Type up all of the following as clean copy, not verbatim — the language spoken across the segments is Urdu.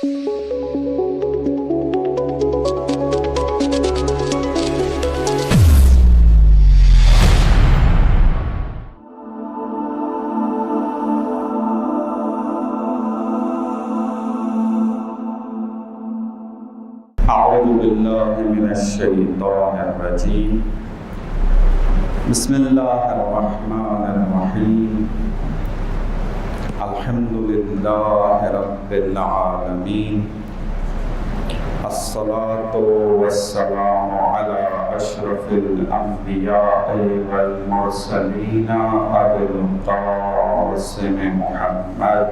أعوذ بالله من الشيطان الرجيم بسم الله الرحمن الرحيم الحمد لله رب العالمين الصلاة والسلام على أشرف الأنبياء والمرسلين أبي القاسم محمد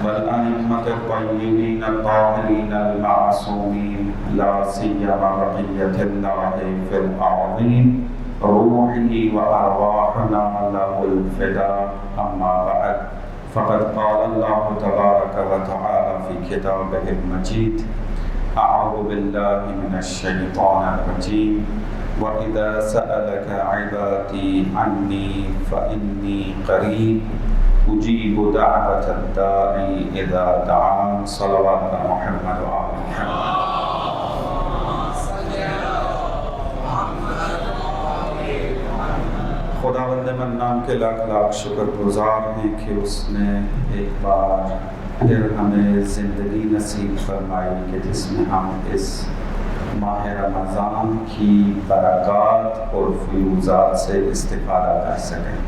والأئمة الطيبين الطاهرين المعصومين لا سيما بقية الله في الأرضين روحه وأرواحنا له الفداء أما بعد فقد قال الله تبارك وتعالى في كتابه المجيد أعوذ بالله من الشيطان الرجيم وإذا سألك عبادي عني فإني قريب أجيب دعوة الداعي إذا دعان صلوات محمد وآل محمد. خداوند منان کے لاکھ لاکھ شکر گزار ہیں کہ اس نے ایک بار پھر ہمیں زندگی نصیب فرمائی کہ جس میں ہم اس ماہ رمضان کی برکات اور فیوزات سے استفادہ کر سکیں.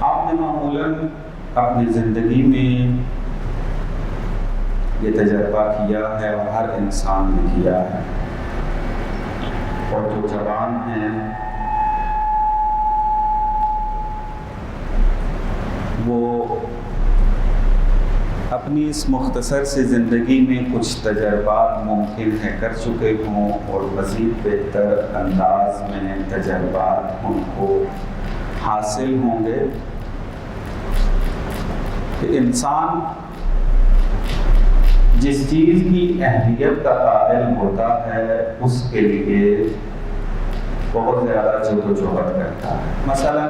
آپ نے معمولاً اپنی زندگی میں یہ تجربہ کیا ہے اور ہر انسان نے کیا ہے، اور جو جوان ہیں وہ اپنی اس مختصر سی زندگی میں کچھ تجربات ممکن ہے کر چکے ہوں، اور مزید بہتر انداز میں تجربات ان کو حاصل ہوں گے کہ انسان جس چیز کی اہمیت کا قائل ہوتا ہے اس کے لیے بہت زیادہ جدوجہد کرتا ہے. مثلا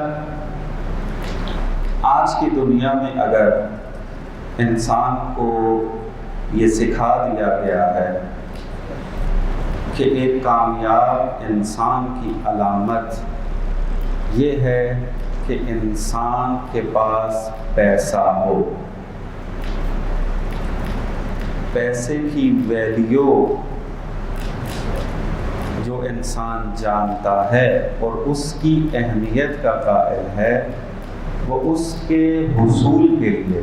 آج کی دنیا میں اگر انسان کو یہ سکھا دیا گیا ہے کہ ایک کامیاب انسان کی علامت یہ ہے کہ انسان کے پاس پیسہ ہو، پیسے کی ویلیو جو انسان جانتا ہے اور اس کی اہمیت کا قائل ہے، وہ اس کے حصول کے لیے،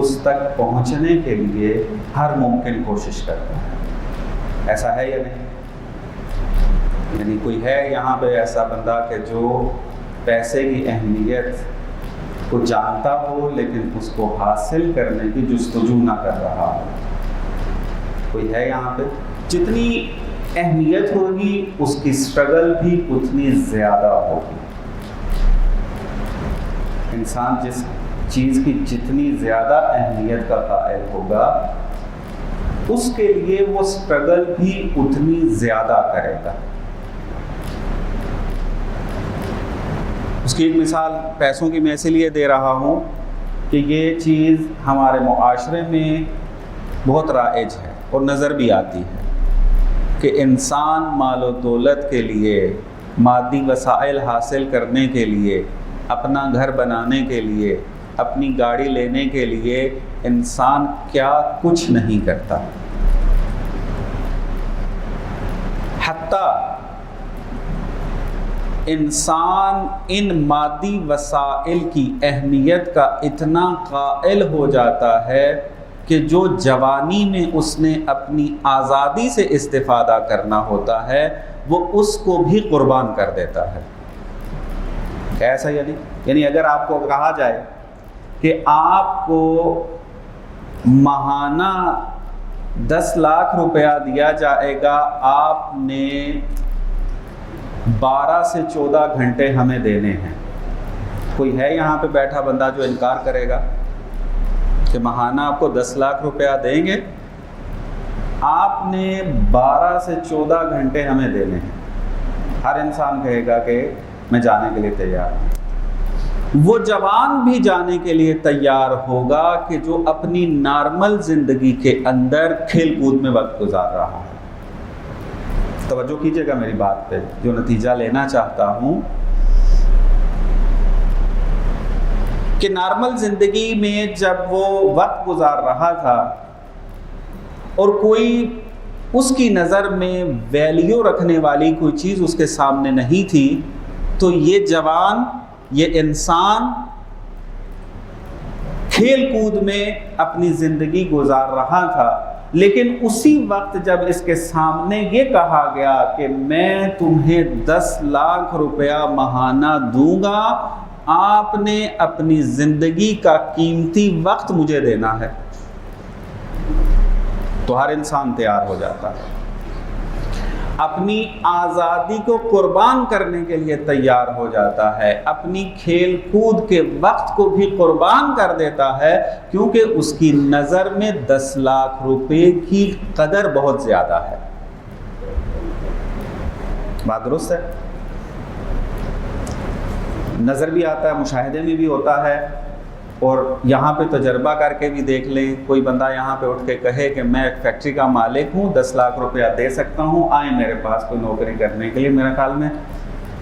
اس تک پہنچنے کے لیے ہر ممکن کوشش کرتا ہے. ایسا ہے یا نہیں؟ یعنی کوئی ہے یہاں پہ ایسا بندہ کہ جو پیسے کی اہمیت کو جانتا ہو لیکن اس کو حاصل کرنے کی جستجو نہ کر رہا ہو؟ کوئی ہے یہاں پہ؟ جتنی اہمیت ہوگی اس کی سٹرگل بھی اتنی زیادہ ہوگی. انسان جس چیز کی جتنی زیادہ اہمیت کا قائل ہوگا اس کے لیے وہ سٹرگل بھی اتنی زیادہ کرے گا. اس کی ایک مثال پیسوں کی میں اس لیے دے رہا ہوں کہ یہ چیز ہمارے معاشرے میں بہت رائج ہے اور نظر بھی آتی ہے کہ انسان مال و دولت کے لیے، مادی وسائل حاصل کرنے کے لیے، اپنا گھر بنانے کے لیے، اپنی گاڑی لینے کے لیے انسان کیا کچھ نہیں کرتا. حتیٰ انسان ان مادی وسائل کی اہمیت کا اتنا قائل ہو جاتا ہے کہ جو جوانی میں اس نے اپنی آزادی سے استفادہ کرنا ہوتا ہے وہ اس کو بھی قربان کر دیتا ہے. ایسا یعنی اگر آپ کو کہا جائے کہ آپ کو ماہانہ 10 لاکھ روپیہ دیا جائے گا، آپ نے 12 سے 14 گھنٹے ہمیں دینے ہیں، کوئی ہے یہاں پہ بیٹھا بندہ جو انکار کرے گا کہ ماہانہ آپ کو 10 لاکھ روپیہ دیں گے، آپ نے 12 سے 14 گھنٹے ہمیں دینے ہیں؟ ہر انسان کہے گا کہ میں جانے کے لیے تیار ہوں۔ وہ جوان بھی جانے کے لیے تیار ہوگا کہ جو اپنی نارمل زندگی کے اندر کھیل کود میں وقت گزار رہا ہے۔ توجہ کیجئے گا میری بات پہ، جو نتیجہ لینا چاہتا ہوں کہ نارمل زندگی میں جب وہ وقت گزار رہا تھا اور کوئی اس کی نظر میں ویلیو رکھنے والی کوئی چیز اس کے سامنے نہیں تھی، تو یہ جوان، یہ انسان کھیل کود میں اپنی زندگی گزار رہا تھا، لیکن اسی وقت جب اس کے سامنے یہ کہا گیا کہ میں تمہیں 10 لاکھ روپیہ ماہانہ دوں گا، آپ نے اپنی زندگی کا قیمتی وقت مجھے دینا ہے، تو ہر انسان تیار ہو جاتا ہے، اپنی آزادی کو قربان کرنے کے لیے تیار ہو جاتا ہے، اپنی کھیل کود کے وقت کو بھی قربان کر دیتا ہے، کیونکہ اس کی نظر میں 10 لاکھ روپے کی قدر بہت زیادہ ہے۔ بات درست ہے؟ نظر بھی آتا ہے، مشاہدے میں بھی ہوتا ہے، اور یہاں پہ تجربہ کر کے بھی دیکھ لیں، کوئی بندہ یہاں پہ اٹھ کے کہے کہ میں ایک فیکٹری کا مالک ہوں، 10 لاکھ روپیہ دے سکتا ہوں، آئیں میرے پاس کوئی نوکری کرنے کے لیے، میرا خیال میں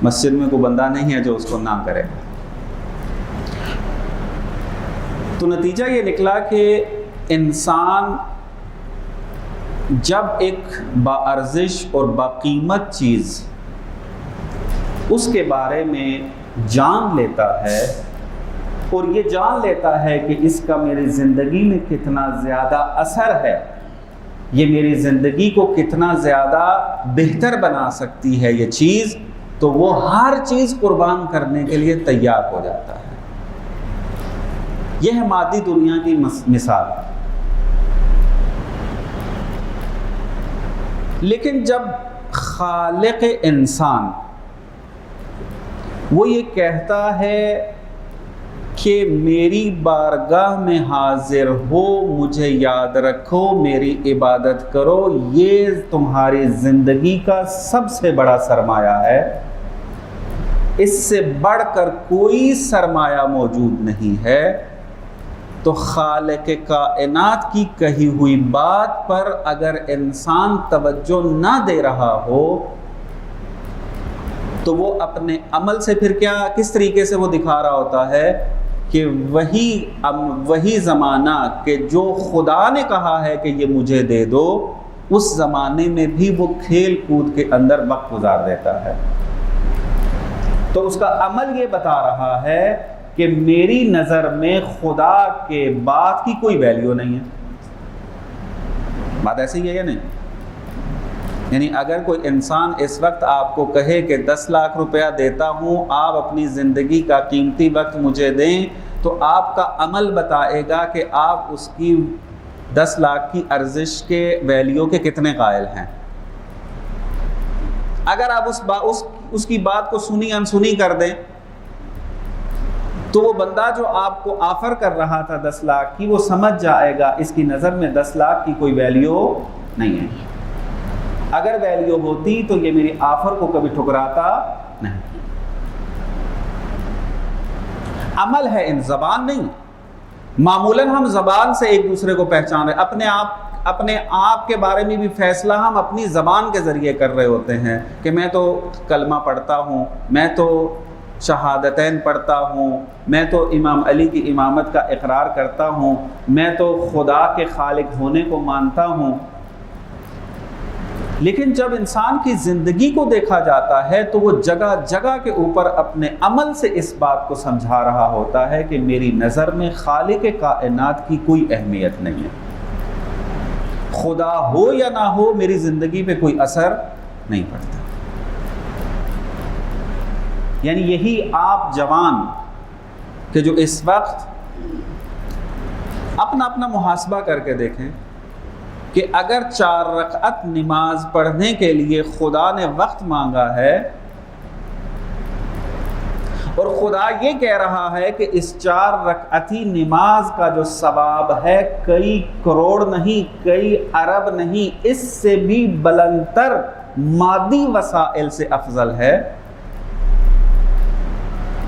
مسجد میں کوئی بندہ نہیں ہے جو اس کو نہ کرے۔ تو نتیجہ یہ نکلا کہ انسان جب ایک باارزش اور باقیمت چیز اس کے بارے میں جان لیتا ہے اور یہ جان لیتا ہے کہ اس کا میری زندگی میں کتنا زیادہ اثر ہے، یہ میری زندگی کو کتنا زیادہ بہتر بنا سکتی ہے یہ چیز، تو وہ ہر چیز قربان کرنے کے لیے تیار ہو جاتا ہے۔ یہ ہے مادی دنیا کی مثال۔ لیکن جب خالق انسان وہ یہ کہتا ہے کہ میری بارگاہ میں حاضر ہو، مجھے یاد رکھو، میری عبادت کرو، یہ تمہاری زندگی کا سب سے بڑا سرمایہ ہے، اس سے بڑھ کر کوئی سرمایہ موجود نہیں ہے، تو خالق کائنات کی کہی ہوئی بات پر اگر انسان توجہ نہ دے رہا ہو تو وہ اپنے عمل سے پھر کس طریقے سے وہ دکھا رہا ہوتا ہے کہ وہی زمانہ کہ جو خدا نے کہا ہے کہ یہ مجھے دے دو، اس زمانے میں بھی وہ کھیل کود کے اندر وقت گزار دیتا ہے۔ تو اس کا عمل یہ بتا رہا ہے کہ میری نظر میں خدا کے بات کی کوئی ویلیو نہیں ہے۔ بات ایسی ہے یا نہیں؟ یعنی اگر کوئی انسان اس وقت آپ کو کہے کہ 10 لاکھ روپیہ دیتا ہوں، آپ اپنی زندگی کا قیمتی وقت مجھے دیں، تو آپ کا عمل بتائے گا کہ آپ اس کی 10 لاکھ کی ارزش کے ویلیو کے کتنے قائل ہیں۔ اگر آپ اس کی بات کو سنی انسنی کر دیں تو وہ بندہ جو آپ کو آفر کر رہا تھا 10 لاکھ کی، وہ سمجھ جائے گا اس کی نظر میں 10 لاکھ کی کوئی ویلیو نہیں ہے۔ اگر ویلیو ہوتی تو یہ میری آفر کو کبھی ٹھکراتا نہیں۔ عمل ہے ان زبان نہیں۔ معمولاً ہم زبان سے ایک دوسرے کو پہچان رہے، اپنے آپ کے بارے میں بھی فیصلہ ہم اپنی زبان کے ذریعے کر رہے ہوتے ہیں کہ میں تو کلمہ پڑھتا ہوں، میں تو شہادتین پڑھتا ہوں، میں تو امام علی کی امامت کا اقرار کرتا ہوں، میں تو خدا کے خالق ہونے کو مانتا ہوں۔ لیکن جب انسان کی زندگی کو دیکھا جاتا ہے تو وہ جگہ جگہ کے اوپر اپنے عمل سے اس بات کو سمجھا رہا ہوتا ہے کہ میری نظر میں خالق کائنات کی کوئی اہمیت نہیں ہے، خدا ہو یا نہ ہو میری زندگی پہ کوئی اثر نہیں پڑتا۔ یعنی یہی آپ جوان کہ جو اس وقت اپنا محاسبہ کر کے دیکھیں کہ اگر 4 رکعت نماز پڑھنے کے لیے خدا نے وقت مانگا ہے اور خدا یہ کہہ رہا ہے کہ اس 4 رکعتی نماز کا جو ثواب ہے کئی کروڑ نہیں، کئی ارب نہیں، اس سے بھی بلند تر مادی وسائل سے افضل ہے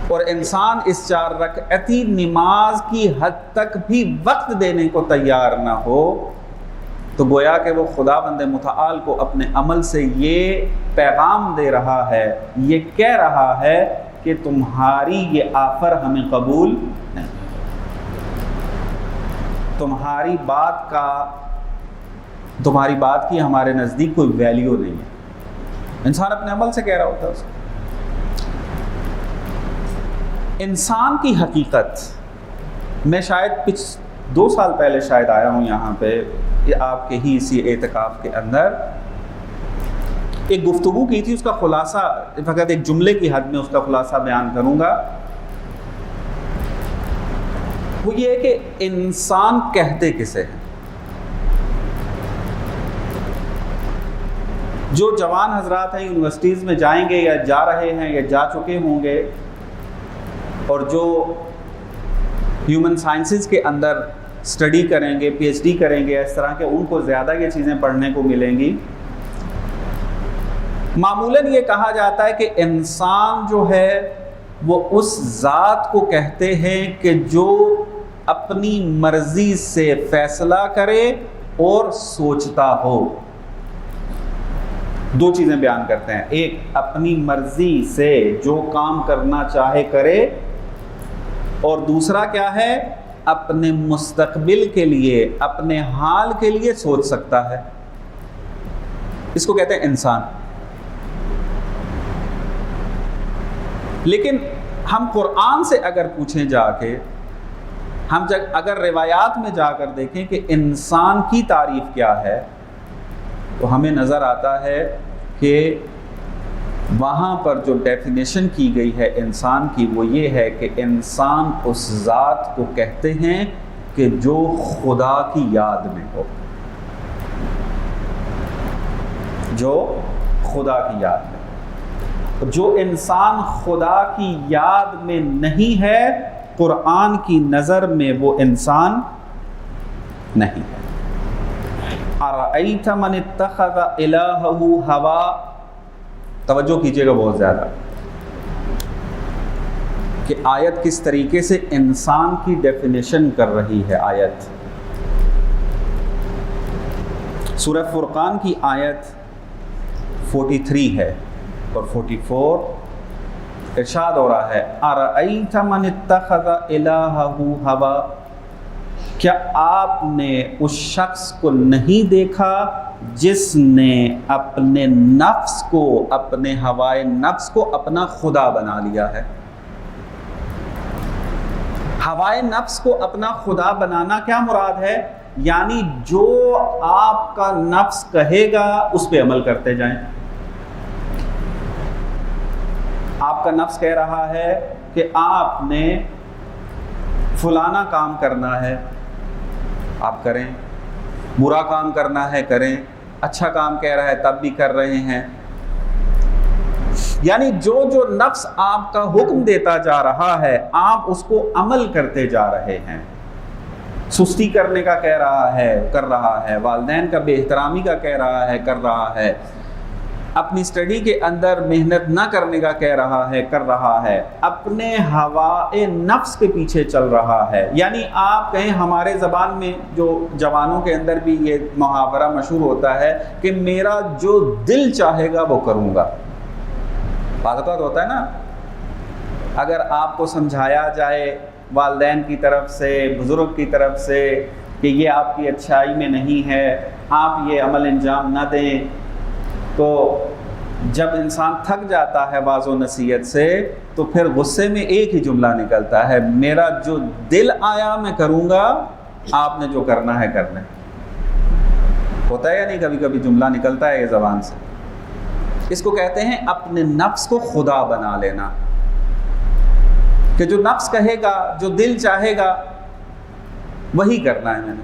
اور انسان اس 4 رکعتی نماز کی حد تک بھی وقت دینے کو تیار نہ ہو، تو گویا کہ وہ خداوند متعال کو اپنے عمل سے یہ پیغام دے رہا ہے، یہ کہہ رہا ہے کہ تمہاری یہ آفر ہمیں قبول نہیں، تمہاری بات کی ہمارے نزدیک کوئی ویلیو نہیں ہے۔ انسان اپنے عمل سے کہہ رہا ہوتا ہے اس کو۔ انسان کی حقیقت، میں شاید 2 سال پہلے شاید آیا ہوں یہاں پہ، یہ آپ کے ہی اسی اعتکاف کے اندر ایک گفتگو کی تھی، اس کا خلاصہ فقط ایک جملے کی حد میں اس کا خلاصہ بیان کروں گا۔ وہ یہ ہے کہ انسان کہتے کسے ہیں؟ جو جوان حضرات ہیں یونیورسٹیز میں جائیں گے یا جا رہے ہیں یا جا چکے ہوں گے، اور جو ہیومن سائنسز کے اندر اسٹڈی کریں گے، پی ایچ ڈی کریں گے اس طرح کے، ان کو زیادہ یہ چیزیں پڑھنے کو ملیں گی۔ معمولاً یہ کہا جاتا ہے کہ انسان جو ہے وہ اس ذات کو کہتے ہیں کہ جو اپنی مرضی سے فیصلہ کرے اور سوچتا ہو۔ 2 چیزیں بیان کرتے ہیں، ایک اپنی مرضی سے جو کام کرنا چاہے کرے، اور دوسرا کیا ہے، اپنے مستقبل کے لیے، اپنے حال کے لیے سوچ سکتا ہے۔ اس کو کہتے ہیں انسان۔ لیکن ہم قرآن سے اگر پوچھیں جا کے، ہم اگر روایات میں جا کر دیکھیں کہ انسان کی تعریف کیا ہے، تو ہمیں نظر آتا ہے کہ وہاں پر جو ڈیفینیشن کی گئی ہے انسان کی، وہ یہ ہے کہ انسان اس ذات کو کہتے ہیں کہ جو خدا کی یاد میں ہو، جو خدا کی یاد میں ہو۔ جو انسان خدا کی یاد میں نہیں ہے، قرآن کی نظر میں وہ انسان نہیں ہے۔ اَرَأَيْتَ مَنِ اتَّخَذَ إِلَٰهَهُ هَوَىٰ، توجہ کیجئے گا بہت زیادہ کہ آیت کس طریقے سے انسان کی ڈیفینیشن کر رہی ہے۔ آیت سورہ فرقان کی آیت 43 ہے اور 44 ارشاد ہو رہا ہے، اَرَأَيْتَ مَنِ اتَّخَذَ إِلَٰهَهُ هَوَىٰ، کیا آپ نے اس شخص کو نہیں دیکھا جس نے اپنے نفس کو، اپنے ہوائے نفس کو اپنا خدا بنا لیا ہے؟ ہوائے نفس کو اپنا خدا بنانا کیا مراد ہے؟ یعنی جو آپ کا نفس کہے گا اس پہ عمل کرتے جائیں۔ آپ کا نفس کہہ رہا ہے کہ آپ نے فلانا کام کرنا ہے، آپ کریں، برا کام کرنا ہے کریں، اچھا کام کہہ رہا ہے تب بھی کر رہے ہیں۔ یعنی جو نفس آپ کا حکم دیتا جا رہا ہے آپ اس کو عمل کرتے جا رہے ہیں۔ سستی کرنے کا کہہ رہا ہے کر رہا ہے، والدین کا بے احترامی کا کہہ رہا ہے کر رہا ہے، اپنی سٹڈی کے اندر محنت نہ کرنے کا کہہ رہا ہے کر رہا ہے، اپنے ہوائے نفس کے پیچھے چل رہا ہے۔ یعنی آپ کہیں ہمارے زبان میں جو جوانوں کے اندر بھی یہ محاورہ مشہور ہوتا ہے کہ میرا جو دل چاہے گا وہ کروں گا۔ بعض اوقات ہوتا ہے نا، اگر آپ کو سمجھایا جائے والدین کی طرف سے، بزرگ کی طرف سے کہ یہ آپ کی اچھائی میں نہیں ہے، آپ یہ عمل انجام نہ دیں، تو جب انسان تھک جاتا ہے واعظ و نصیحت سے تو پھر غصے میں ایک ہی جملہ نکلتا ہے، میرا جو دل آیا میں کروں گا، آپ نے جو کرنا ہے کرنا ہے۔ ہوتا ہے یا نہیں کبھی کبھی جملہ نکلتا ہے یہ زبان سے؟ اس کو کہتے ہیں اپنے نفس کو خدا بنا لینا، کہ جو نفس کہے گا، جو دل چاہے گا وہی کرنا ہے میں نے۔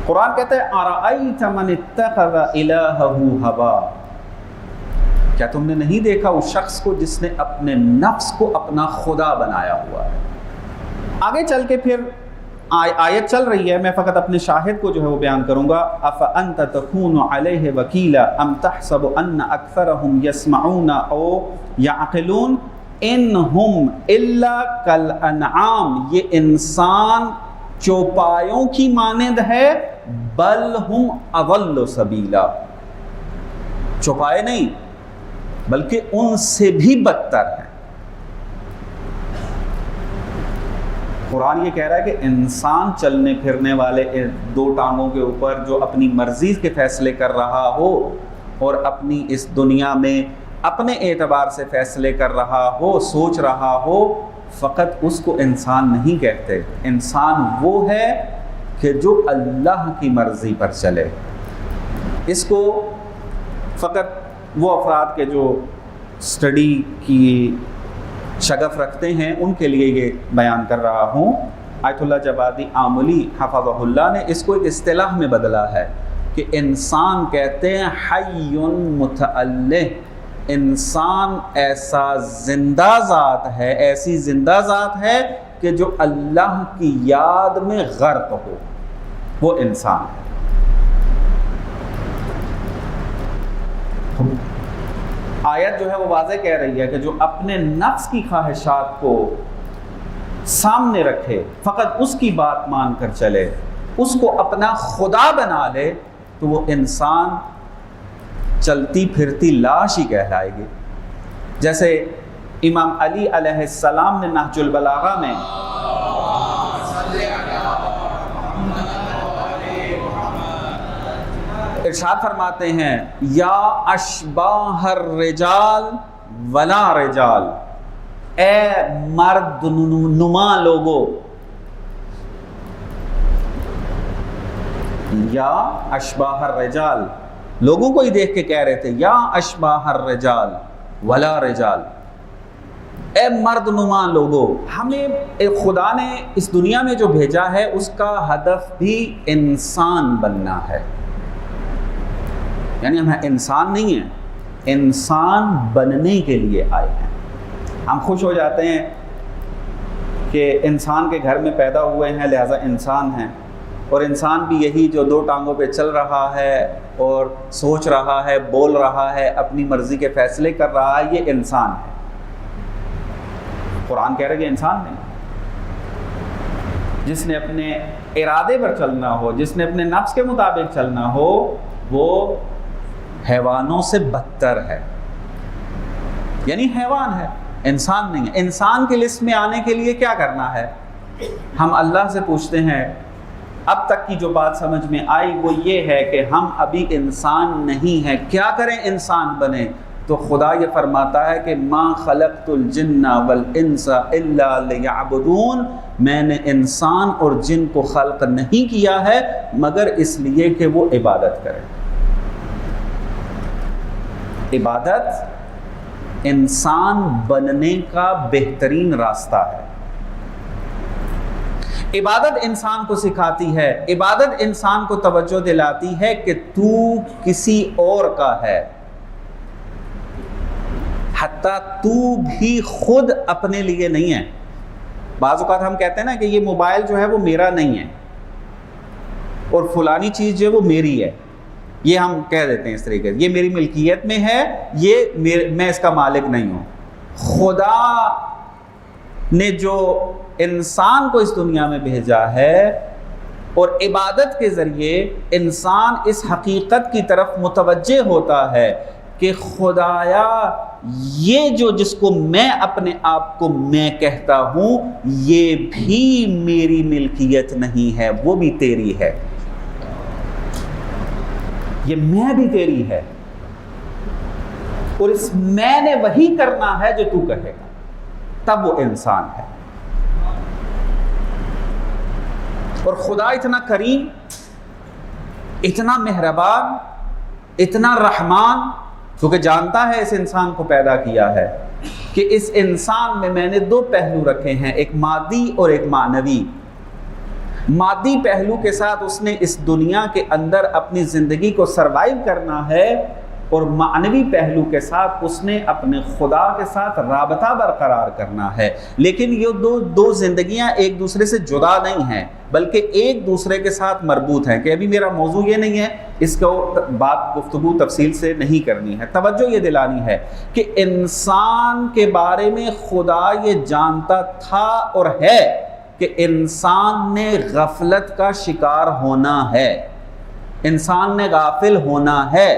قرآن کہتا ہے اَرَأَيْتَ مَنِ اتَّخَذَ إِلَٰهَهُ هَوَىٰ، کیا تم نے نہیں دیکھا اس شخص کو جس نے اپنے نفس کو اپنا خدا بنایا ہوا ہے؟ آگے چل کے پھر آیت چل رہی ہے، میں فقط اپنے شاہد کو جو ہے وہ بیان کروں گا. افانت تکون علیہ وکیلا ام تحسب ان اکثرهم یسمعون او یعقلون انہم الا کالانعام، یہ انسان چوپایوں کی مانند ہے، بل ہم اضل سبیلا، چوپائے نہیں بلکہ ان سے بھی بدتر ہیں. قرآن یہ کہہ رہا ہے کہ انسان چلنے پھرنے والے دو ٹانگوں کے اوپر جو اپنی مرضی کے فیصلے کر رہا ہو اور اپنی اس دنیا میں اپنے اعتبار سے فیصلے کر رہا ہو، سوچ رہا ہو، فقط اس کو انسان نہیں کہتے. انسان وہ ہے کہ جو اللہ کی مرضی پر چلے. اس کو فقط وہ افراد کے جو اسٹڈی کی شغف رکھتے ہیں ان کے لیے یہ بیان کر رہا ہوں. آیت اللہ جوادی آملی حفظہ اللہ نے اس کو ایک اصطلاح میں بدلا ہے کہ انسان کہتے ہیں حی متعلہ، انسان ایسا زندہ ذات ہے، ایسی زندہ ذات ہے کہ جو اللہ کی یاد میں غرق ہو، وہ انسان ہے. آیت جو ہے وہ واضح کہہ رہی ہے کہ جو اپنے نفس کی خواہشات کو سامنے رکھے، فقط اس کی بات مان کر چلے، اس کو اپنا خدا بنا لے، تو وہ انسان چلتی پھرتی لاش ہی کہلائے گی. جیسے امام علی علیہ السلام نے نہج البلاغہ میں ارشاد فرماتے ہیں یا اشباہ الرجال ولا رجال، اے مرد نما لوگو، یا اشباہ الرجال، لوگوں کو ہی دیکھ کے کہہ رہے تھے یا اشباہ الرجال ولا رجال، اے مرد نما لوگو. ہمیں خدا نے اس دنیا میں جو بھیجا ہے اس کا ہدف بھی انسان بننا ہے. یعنی ہم انسان نہیں ہیں، انسان بننے کے لیے آئے ہیں. ہم خوش ہو جاتے ہیں کہ انسان کے گھر میں پیدا ہوئے ہیں لہٰذا انسان ہیں، اور انسان بھی یہی جو دو ٹانگوں پہ چل رہا ہے اور سوچ رہا ہے، بول رہا ہے، اپنی مرضی کے فیصلے کر رہا ہے، یہ انسان ہے. قرآن کہہ رہا ہے کہ انسان نہیں. جس نے اپنے ارادے پر چلنا ہو، جس نے اپنے نفس کے مطابق چلنا ہو، وہ حیوانوں سے بدتر ہے. یعنی حیوان ہے، انسان نہیں ہے. انسان کی لسٹ میں آنے کے لیے کیا کرنا ہے؟ ہم اللہ سے پوچھتے ہیں. اب تک کی جو بات سمجھ میں آئی وہ یہ ہے کہ ہم ابھی انسان نہیں ہیں، کیا کریں انسان بنے؟ تو خدا یہ فرماتا ہے کہ ما خلقت الجن والانس الا لیعبدون، میں نے انسان اور جن کو خلق نہیں کیا ہے مگر اس لیے کہ وہ عبادت کریں. عبادت انسان بننے کا بہترین راستہ ہے. عبادت انسان کو سکھاتی ہے، عبادت انسان کو توجہ دلاتی ہے کہ تو کسی اور کا ہے، حتیٰ تو بھی خود اپنے لیے نہیں ہے. بعض اوقات ہم کہتے ہیں نا کہ یہ موبائل جو ہے وہ میرا نہیں ہے اور فلانی چیز جو ہے وہ میری ہے، یہ ہم کہہ دیتے ہیں اس طریقے سے، یہ میری ملکیت میں ہے، یہ میں اس کا مالک نہیں ہوں. خدا نے جو انسان کو اس دنیا میں بھیجا ہے اور عبادت کے ذریعے انسان اس حقیقت کی طرف متوجہ ہوتا ہے کہ خدایا یہ جو جس کو میں اپنے آپ کو میں کہتا ہوں یہ بھی میری ملکیت نہیں ہے، وہ بھی تیری ہے، یہ میں بھی تیری ہے، اور اس میں نے وہی کرنا ہے جو تو کہے گا، تب وہ انسان ہے. اور خدا اتنا کریم، اتنا مہربان، اتنا رحمان، کیونکہ جانتا ہے اس انسان کو پیدا کیا ہے کہ اس انسان میں نے دو پہلو رکھے ہیں، ایک مادی اور ایک معنوی. مادی پہلو کے ساتھ اس نے اس دنیا کے اندر اپنی زندگی کو سروائیو کرنا ہے، اور معنوی پہلو کے ساتھ اس نے اپنے خدا کے ساتھ رابطہ برقرار کرنا ہے. لیکن یہ دو زندگیاں ایک دوسرے سے جدا نہیں ہیں. بلکہ ایک دوسرے کے ساتھ مربوط ہیں. کہ ابھی میرا موضوع یہ نہیں ہے، اس کو بات گفتگو تفصیل سے نہیں کرنی ہے. توجہ یہ دلانی ہے کہ انسان کے بارے میں خدا یہ جانتا تھا اور ہے کہ انسان نے غفلت کا شکار ہونا ہے، انسان نے غافل ہونا ہے،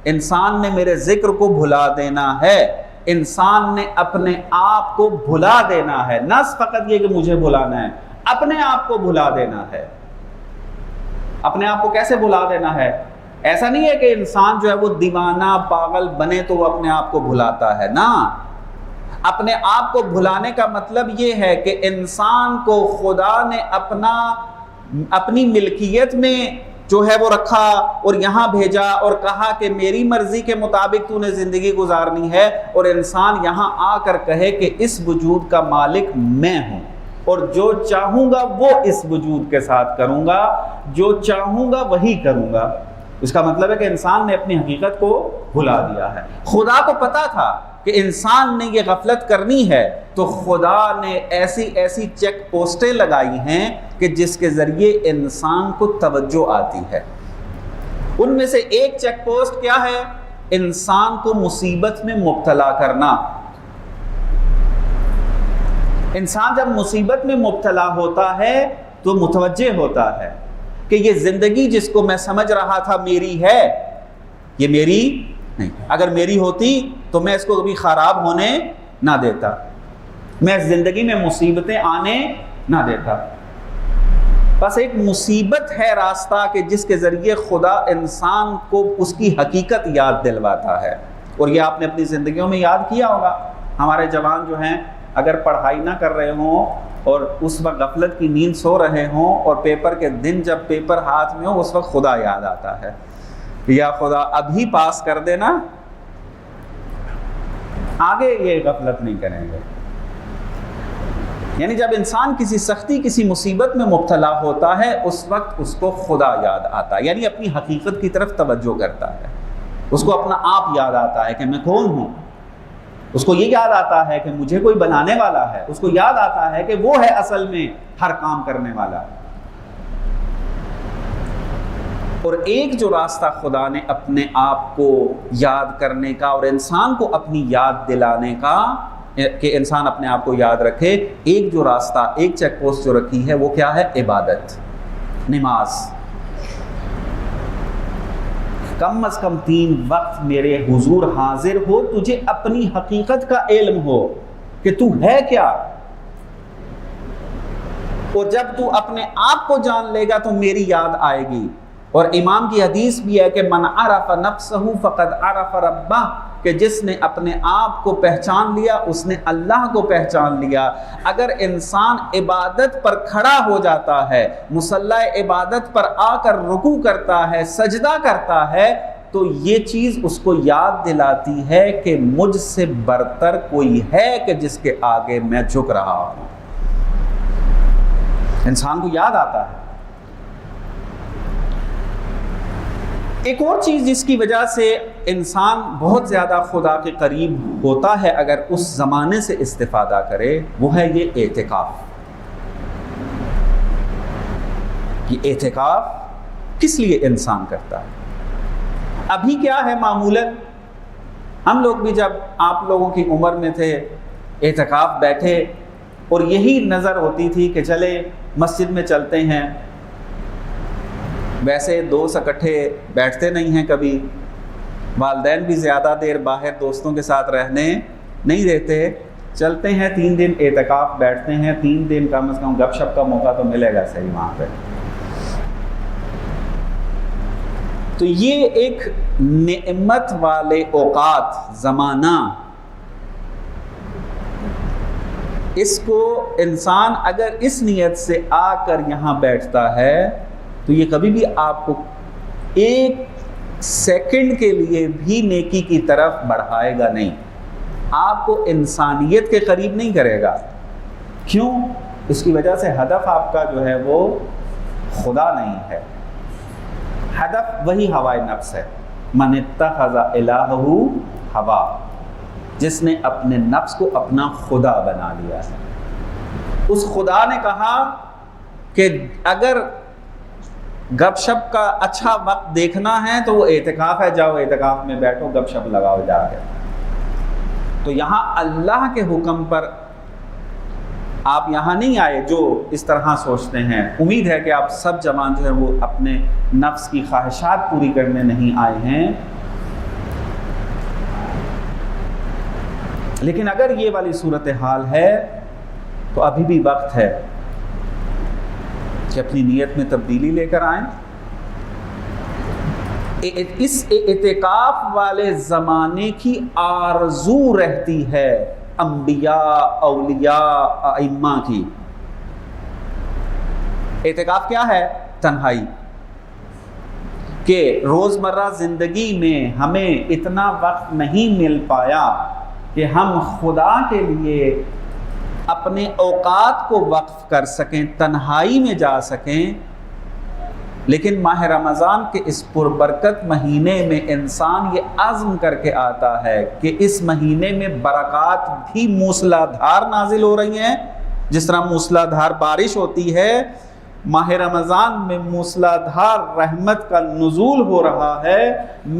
انسان نے میرے ذکر کو بھلا دینا ہے، انسان نے اپنے آپ کو بھلا دینا ہے. نہ فقط یہ کہ مجھے بھلانا ہے، اپنے آپ کو بھلا دینا ہے. اپنے آپ کو کیسے بھلا دینا ہے؟ ایسا نہیں ہے کہ انسان جو ہے وہ دیوانہ پاگل بنے تو وہ اپنے آپ کو بھلاتا ہے. نہ، اپنے آپ کو بھلانے کا مطلب یہ ہے کہ انسان کو خدا نے اپنی ملکیت میں جو ہے وہ رکھا اور یہاں بھیجا اور کہا کہ میری مرضی کے مطابق تو نے زندگی گزارنی ہے، اور انسان یہاں آ کر کہے کہ اس وجود کا مالک میں ہوں اور جو چاہوں گا وہ اس وجود کے ساتھ کروں گا، جو چاہوں گا وہی کروں گا. اس کا مطلب ہے کہ انسان نے اپنی حقیقت کو بھلا دیا ہے. خدا کو پتا تھا کہ انسان نے یہ غفلت کرنی ہے، تو خدا نے ایسی ایسی چیک پوسٹیں لگائی ہیں کہ جس کے ذریعے انسان کو توجہ آتی ہے. ان میں سے ایک چیک پوسٹ کیا ہے؟ انسان کو مصیبت میں مبتلا کرنا. انسان جب مصیبت میں مبتلا ہوتا ہے تو متوجہ ہوتا ہے کہ یہ زندگی جس کو میں سمجھ رہا تھا میری ہے، یہ میری نہیں. اگر میری ہوتی تو میں اس کو کبھی خراب ہونے نہ دیتا، میں اس زندگی میں مصیبتیں آنے نہ دیتا. بس ایک مصیبت ہے راستہ کہ جس کے ذریعے خدا انسان کو اس کی حقیقت یاد دلواتا ہے. اور یہ آپ نے اپنی زندگیوں میں یاد کیا ہوگا. ہمارے جوان جو ہیں اگر پڑھائی نہ کر رہے ہوں اور اس وقت غفلت کی نیند سو رہے ہوں اور پیپر کے دن جب پیپر ہاتھ میں ہو، اس وقت خدا یاد آتا ہے. یا خدا ابھی پاس کر دینا، آگے یہ غفلت نہیں کریں گے. یعنی جب انسان کسی سختی کسی مصیبت میں مبتلا ہوتا ہے اس وقت اس کو خدا یاد آتا ہے، یعنی اپنی حقیقت کی طرف توجہ کرتا ہے. اس کو اپنا آپ یاد آتا ہے کہ میں کون ہوں. اس کو یہ یاد آتا ہے کہ مجھے کوئی بنانے والا ہے. اس کو یاد آتا ہے کہ وہ ہے اصل میں ہر کام کرنے والا. اور ایک جو راستہ خدا نے اپنے آپ کو یاد کرنے کا اور انسان کو اپنی یاد دلانے کا کہ انسان اپنے آپ کو یاد رکھے، ایک جو راستہ، ایک چیک پوسٹ جو رکھی ہے وہ کیا ہے؟ عبادت، نماز. کم از کم 3 وقت میرے حضور حاضر ہو، تجھے اپنی حقیقت کا علم ہو کہ تو ہے کیا. اور جب تو اپنے آپ کو جان لے گا تو میری یاد آئے گی. اور امام کی حدیث بھی ہے کہ من عرف نفسہ فقد عرف ربہ، کہ جس نے اپنے آپ کو پہچان لیا اس نے اللہ کو پہچان لیا. اگر انسان عبادت پر کھڑا ہو جاتا ہے، مصلی عبادت پر آ کر رکوع کرتا ہے، سجدہ کرتا ہے، تو یہ چیز اس کو یاد دلاتی ہے کہ مجھ سے برتر کوئی ہے کہ جس کے آگے میں جھک رہا ہوں. انسان کو یاد آتا ہے. ایک اور چیز جس کی وجہ سے انسان بہت زیادہ خدا کے قریب ہوتا ہے اگر اس زمانے سے استفادہ کرے، وہ ہے یہ اعتکاف. یہ اعتکاف کس لیے انسان کرتا ہے؟ ابھی کیا ہے معمولاً، ہم لوگ بھی جب آپ لوگوں کی عمر میں تھے اعتکاف بیٹھے اور یہی نظر ہوتی تھی کہ چلے مسجد میں چلتے ہیں. ویسے دوست اکٹھے بیٹھتے نہیں ہیں کبھی، والدین بھی زیادہ دیر باہر دوستوں کے ساتھ رہنے نہیں دیتے. چلتے ہیں 3 دن اعتکاف بیٹھتے ہیں، 3 دن کم از کم گپ شپ کا موقع تو ملے گا صحیح وہاں پہ. تو یہ ایک نعمت والے اوقات، زمانہ، اس کو انسان اگر اس نیت سے آ کر یہاں بیٹھتا ہے تو یہ کبھی بھی آپ کو 1 سیکنڈ کے لیے بھی نیکی کی طرف بڑھائے گا نہیں. آپ کو انسانیت کے قریب نہیں کرے گا. کیوں؟ اس کی وجہ سے ہدف آپ کا جو ہے وہ خدا نہیں ہے. ہدف وہی ہوائے نفس ہے. من اتخذ الہہ ہوا، جس نے اپنے نفس کو اپنا خدا بنا لیا ہے. اس خدا نے کہا کہ اگر گپ شپ کا اچھا وقت دیکھنا ہے تو وہ اعتکاف ہے، جاؤ اعتکاف میں بیٹھو، گپ شپ لگاؤ جا کے۔ تو یہاں اللہ کے حکم پر آپ یہاں نہیں آئے جو اس طرح سوچتے ہیں۔ امید ہے کہ آپ سب جوان جو ہے وہ اپنے نفس کی خواہشات پوری کرنے نہیں آئے ہیں، لیکن اگر یہ والی صورتحال ہے تو ابھی بھی وقت ہے کہ اپنی نیت میں تبدیلی لے کر آئیں۔ اس اعتکاف والے زمانے کی آرزو رہتی ہے انبیاء، اولیاء، ائمہ کی۔ اعتکاف کیا ہے؟ تنہائی، کہ روزمرہ زندگی میں ہمیں اتنا وقت نہیں مل پایا کہ ہم خدا کے لیے اپنے اوقات کو وقف کر سکیں، تنہائی میں جا سکیں۔ لیکن ماہ رمضان کے اس پربرکت مہینے میں انسان یہ عزم کر کے آتا ہے کہ اس مہینے میں برکات بھی موسلا دھار نازل ہو رہی ہیں، جس طرح موسلا دھار بارش ہوتی ہے، ماہ رمضان میں موسلا دھار رحمت کا نزول ہو رہا ہے۔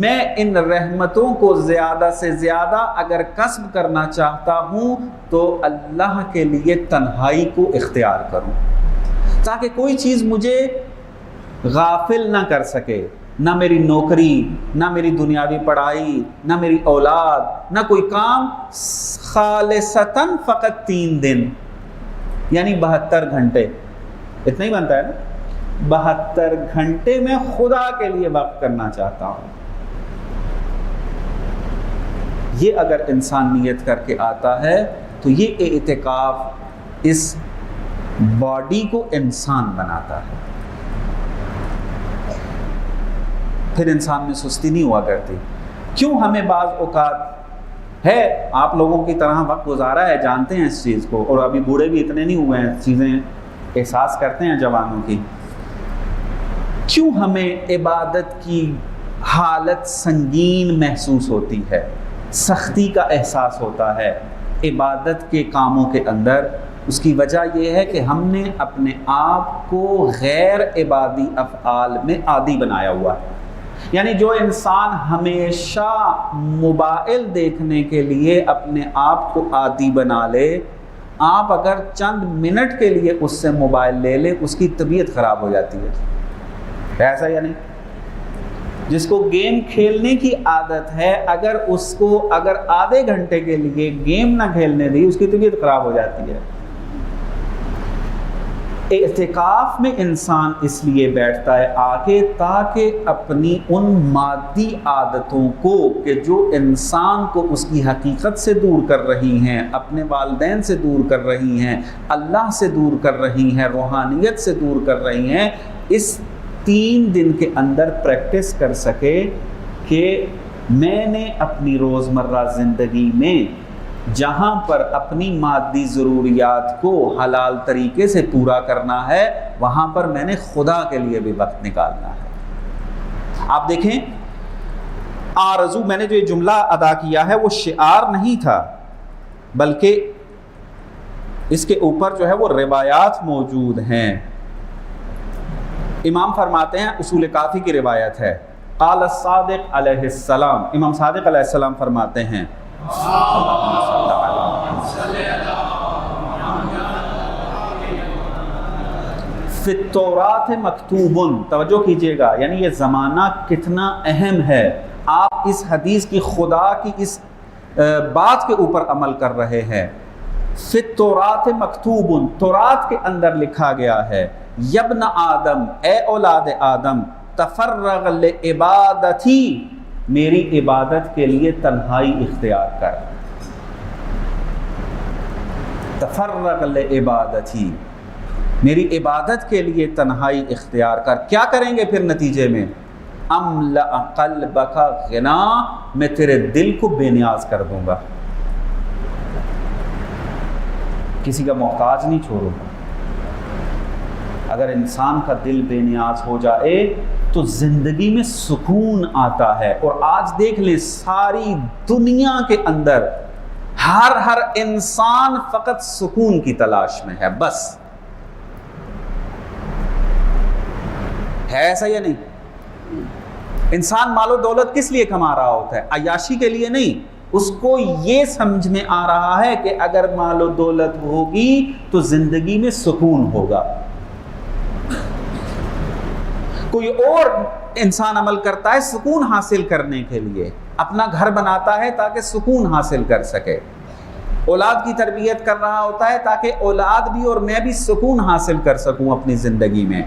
میں ان رحمتوں کو زیادہ سے زیادہ اگر کسب کرنا چاہتا ہوں تو اللہ کے لیے تنہائی کو اختیار کروں، تاکہ کوئی چیز مجھے غافل نہ کر سکے، نہ میری نوکری، نہ میری دنیاوی پڑھائی، نہ میری اولاد، نہ کوئی کام، خالصتاً فقط 3 دن یعنی 72 گھنٹے، اتنا ہی بنتا ہے نا، 72 گھنٹے میں خدا کے لیے وقف کرنا چاہتا ہوں۔ یہ اگر انسان نیت کر کے آتا ہے تو یہ اعتکاف اس باڈی کو انسان بناتا ہے، پھر انسان میں سستی نہیں ہوا کرتی۔ کیوں ہمیں بعض اوقات ہے، آپ لوگوں کی طرح وقت گزارا ہے، جانتے ہیں اس چیز کو، اور ابھی بوڑھے بھی اتنے نہیں ہوئے ہیں، چیزیں احساس کرتے ہیں جوانوں کی۔ کیوں ہمیں عبادت کی حالت سنگین محسوس ہوتی ہے، سختی کا احساس ہوتا ہے عبادت کے کاموں کے اندر؟ اس کی وجہ یہ ہے کہ ہم نے اپنے آپ کو غیر عبادی افعال میں عادی بنایا ہوا ہے۔ یعنی جو انسان ہمیشہ موبائل دیکھنے کے لیے اپنے آپ کو عادی بنا لے، آپ اگر چند منٹ کے لیے اس سے موبائل لے لے، اس کی طبیعت خراب ہو جاتی ہے، ایسا یا نہیں؟ جس کو گیم کھیلنے کی عادت ہے، اگر آدھے گھنٹے کے لیے گیم نہ کھیلنے دی، اس کی طبیعت خراب ہو جاتی ہے۔ اعتکاف میں انسان اس لیے بیٹھتا ہے آگے تاکہ اپنی ان مادی عادتوں کو کہ جو انسان کو اس کی حقیقت سے دور کر رہی ہیں، اپنے والدین سے دور کر رہی ہیں، اللہ سے دور کر رہی ہیں، روحانیت سے دور کر رہی ہیں، اس 3 دن کے اندر پریکٹس کر سکے کہ میں نے اپنی روزمرہ زندگی میں جہاں پر اپنی مادی ضروریات کو حلال طریقے سے پورا کرنا ہے، وہاں پر میں نے خدا کے لیے بھی وقت نکالنا ہے۔ آپ دیکھیں، آرزو، میں نے جو یہ جملہ ادا کیا ہے وہ شعار نہیں تھا، بلکہ اس کے اوپر جو ہے وہ روایات موجود ہیں۔ امام فرماتے ہیں، اصول کافی کی روایت ہے، قال الصادق علیہ السلام، امام صادق علیہ السلام فرماتے ہیں، فی التوراۃ مکتوب، توجہ کیجئے گا، یعنی یہ زمانہ کتنا اہم ہے۔ آپ اس حدیث کی، خدا کی اس بات کے اوپر عمل کر رہے ہیں۔ فی التوراۃ مکتوب، تورات کے اندر لکھا گیا ہے، یبن آدم، اے اولاد آدم، تفرغ لعبادتی، میری عبادت کے لیے تنہائی اختیار کر، تفرغ لعبادتی، میری عبادت کے لیے تنہائی اختیار کر۔ کیا کریں گے پھر نتیجے میں؟ املأ قلبک غنا، میں تیرے دل کو بے نیاز کر دوں گا، کسی کا محتاج نہیں چھوڑوں گا۔ اگر انسان کا دل بے نیاز ہو جائے تو زندگی میں سکون آتا ہے۔ اور آج دیکھ لیں، ساری دنیا کے اندر ہر انسان فقط سکون کی تلاش میں ہے، بس ہے ایسا یا نہیں؟ انسان مال و دولت کس لیے کما رہا ہوتا ہے؟ عیاشی کے لیے نہیں، اس کو یہ سمجھ میں آ رہا ہے کہ اگر مال و دولت ہوگی تو زندگی میں سکون ہوگا۔ کوئی اور انسان عمل کرتا ہے سکون حاصل کرنے کے لیے، اپنا گھر بناتا ہے تاکہ سکون حاصل کر سکے، اولاد کی تربیت کر رہا ہوتا ہے تاکہ اولاد بھی اور میں بھی سکون حاصل کر سکوں اپنی زندگی میں۔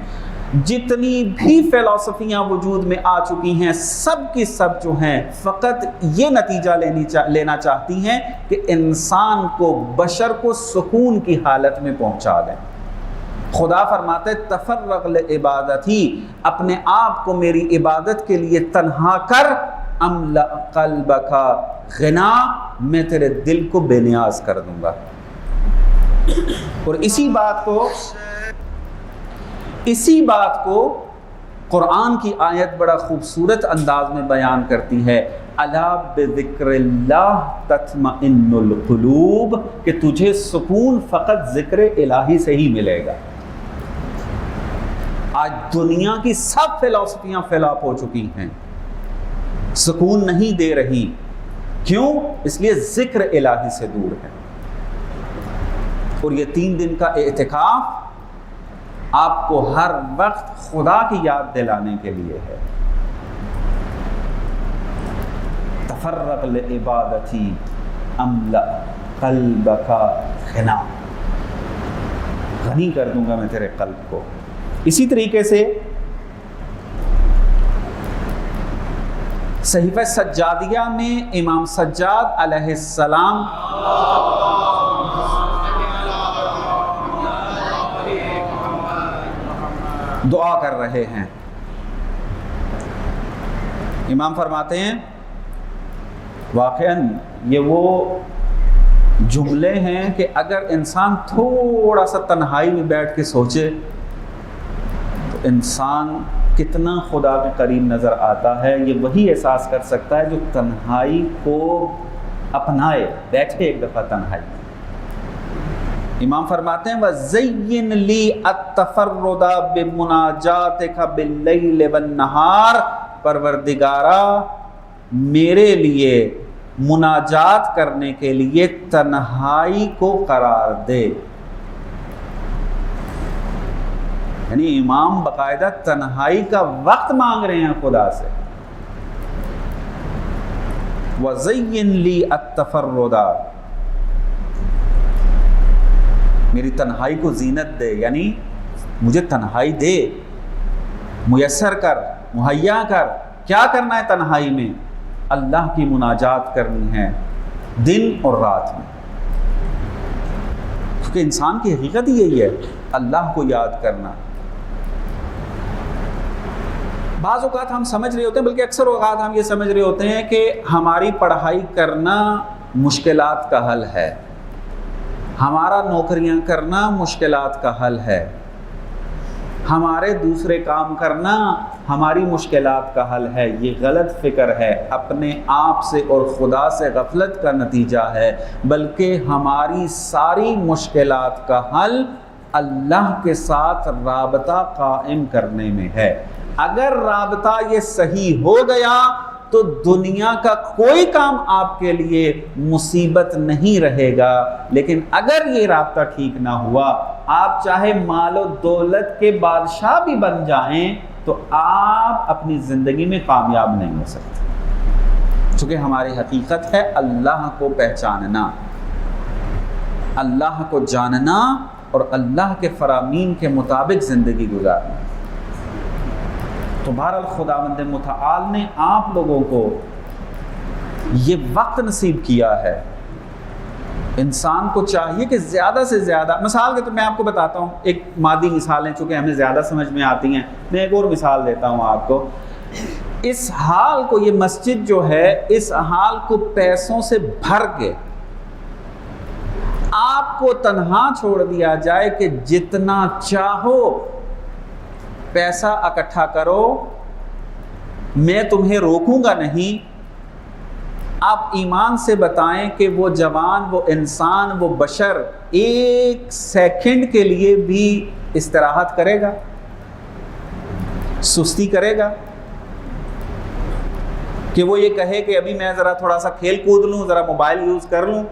جتنی بھی فلسفیاں وجود میں آ چکی ہیں سب کی سب جو ہیں فقط یہ نتیجہ لینا چاہتی ہیں کہ انسان کو، بشر کو سکون کی حالت میں پہنچا دیں۔ خدا فرماتے تفرغ لعبادتی، اپنے آپ کو میری عبادت کے لیے تنہا کر، املأ قلبک غنا، میں تیرے دل کو بے نیاز کر دوں گا۔ اور اسی بات کو قرآن کی آیت بڑا خوبصورت انداز میں بیان کرتی ہے، الا بذکر اللہ تطمئن القلوب، کہ تجھے سکون فقط ذکر الہی سے ہی ملے گا۔ آج دنیا کی سب فلسفیاں فلاپ ہو چکی ہیں، سکون نہیں دے رہی، کیوں؟ اس لیے ذکر الہی سے دور ہے۔ اور یہ 3 دن کا اعتکاف آپ کو ہر وقت خدا کی یاد دلانے کے لیے ہے۔ تفرغ لعبادتی املأ قلبک غنا، غنی کر دوں گا میں تیرے قلب کو۔ اسی طریقے سے صحیفہ سجادیہ میں امام سجاد علیہ السلام دعا کر رہے ہیں۔ امام فرماتے ہیں واقعاً یہ وہ جملے ہیں کہ اگر انسان تھوڑا سا تنہائی میں بیٹھ کے سوچے تو انسان کتنا خدا کے قریب نظر آتا ہے۔ یہ وہی احساس کر سکتا ہے جو تنہائی کو اپنائے، بیٹھے ایک دفعہ تنہائی میں۔ امام فرماتے ہیں وَزَيِّن لِي التَّفَرُّدَ بِمُنَاجَاتِكَ بِاللَّيْلِ وَالنَّهَارِ، پروردگارا میرے لیے مناجات کرنے کے لیے تنہائی کو قرار دے۔ یعنی امام باقاعدہ تنہائی کا وقت مانگ رہے ہیں خدا سے۔ وَزَيِّن لِي التَّفَرُّدَ، میری تنہائی کو زینت دے، یعنی مجھے تنہائی دے، میسر کر، مہیا کر۔ کیا کرنا ہے تنہائی میں؟ اللہ کی مناجات کرنی ہے دن اور رات میں، کیونکہ انسان کی حقیقت یہی ہے، اللہ کو یاد کرنا۔ بعض اوقات ہم سمجھ رہے ہوتے ہیں، بلکہ اکثر اوقات ہم یہ سمجھ رہے ہوتے ہیں کہ ہماری پڑھائی کرنا مشکلات کا حل ہے، ہمارا نوکریاں کرنا مشکلات کا حل ہے، ہمارے دوسرے کام کرنا ہماری مشکلات کا حل ہے۔ یہ غلط فکر ہے، اپنے آپ سے اور خدا سے غفلت کا نتیجہ ہے، بلکہ ہماری ساری مشکلات کا حل اللہ کے ساتھ رابطہ قائم کرنے میں ہے۔ اگر رابطہ یہ صحیح ہو گیا تو دنیا کا کوئی کام آپ کے لیے مصیبت نہیں رہے گا، لیکن اگر یہ رابطہ ٹھیک نہ ہوا، آپ چاہے مال و دولت کے بادشاہ بھی بن جائیں تو آپ اپنی زندگی میں کامیاب نہیں ہو سکتے، چونکہ ہماری حقیقت ہے اللہ کو پہچاننا، اللہ کو جاننا اور اللہ کے فرامین کے مطابق زندگی گزارنا۔ تو بہرحال خداوند متعال نے آپ لوگوں کو یہ وقت نصیب کیا ہے۔ انسان کو چاہیے کہ زیادہ سے زیادہ، مثال کے تو میں آپ کو بتاتا ہوں، ایک مادی مثالیں چونکہ ہمیں زیادہ سمجھ میں آتی ہیں، میں ایک اور مثال دیتا ہوں آپ کو۔ اس حال کو، یہ مسجد جو ہے، اس حال کو پیسوں سے بھر کے آپ کو تنہا چھوڑ دیا جائے کہ جتنا چاہو پیسہ اکٹھا کرو، میں تمہیں روکوں گا نہیں۔ آپ ایمان سے بتائیں کہ وہ جوان، وہ انسان، وہ بشر ایک سیکنڈ کے لیے بھی استراحت کرے گا؟ سستی کرے گا کہ وہ یہ کہے کہ ابھی میں ذرا تھوڑا سا کھیل کود لوں، ذرا موبائل یوز کر لوں،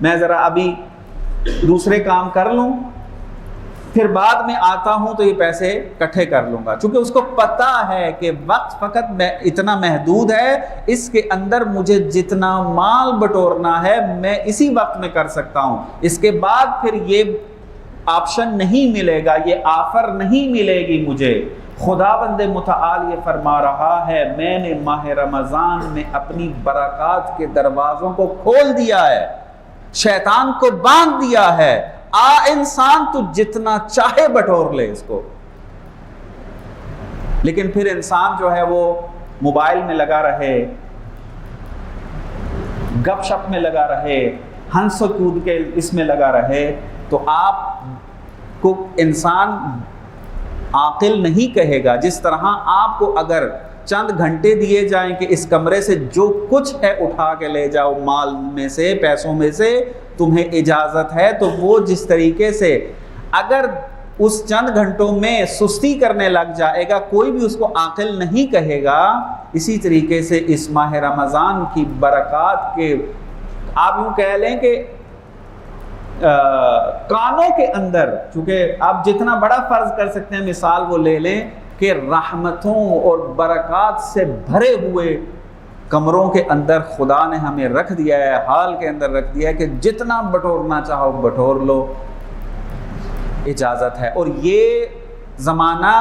میں ذرا ابھی دوسرے کام کر لوں، پھر بعد میں آتا ہوں تو یہ پیسے اکٹھے کر لوں گا، چونکہ اس کو پتہ ہے کہ وقت فقط اتنا محدود ہے، اس کے اندر مجھے جتنا مال بٹورنا ہے میں اسی وقت میں کر سکتا ہوں، اس کے بعد پھر یہ آپشن نہیں ملے گا، یہ آفر نہیں ملے گی مجھے۔ خداوند متعال یہ فرما رہا ہے میں نے ماہ رمضان میں اپنی برکات کے دروازوں کو کھول دیا ہے، شیطان کو باندھ دیا ہے، انسان تو جتنا چاہے بٹور لے اس کو۔ لیکن پھر انسان جو ہے وہ موبائل میں لگا رہے، گپ شپ میں لگا رہے، ہنس و کود کے اس میں لگا رہے، تو آپ کو انسان عاقل نہیں کہے گا۔ جس طرح آپ کو اگر چند گھنٹے دیے جائیں کہ اس کمرے سے جو کچھ ہے اٹھا کے لے جاؤ، مال میں سے، پیسوں میں سے تمہیں اجازت ہے، تو وہ جس طریقے سے اگر اس چند گھنٹوں میں سستی کرنے لگ جائے گا کوئی بھی اس کو عاقل نہیں کہے گا، اسی طریقے سے اس ماہ رمضان کی برکات کے آپ یوں کہہ لیں کہ کانوں کے اندر، چونکہ آپ جتنا بڑا فرض کر سکتے ہیں مثال وہ لے لیں کہ رحمتوں اور برکات سے بھرے ہوئے کمروں کے اندر خدا نے ہمیں رکھ دیا ہے، حال کے اندر رکھ دیا ہے کہ جتنا بٹورنا چاہو بٹور لو، اجازت ہے۔ اور یہ زمانہ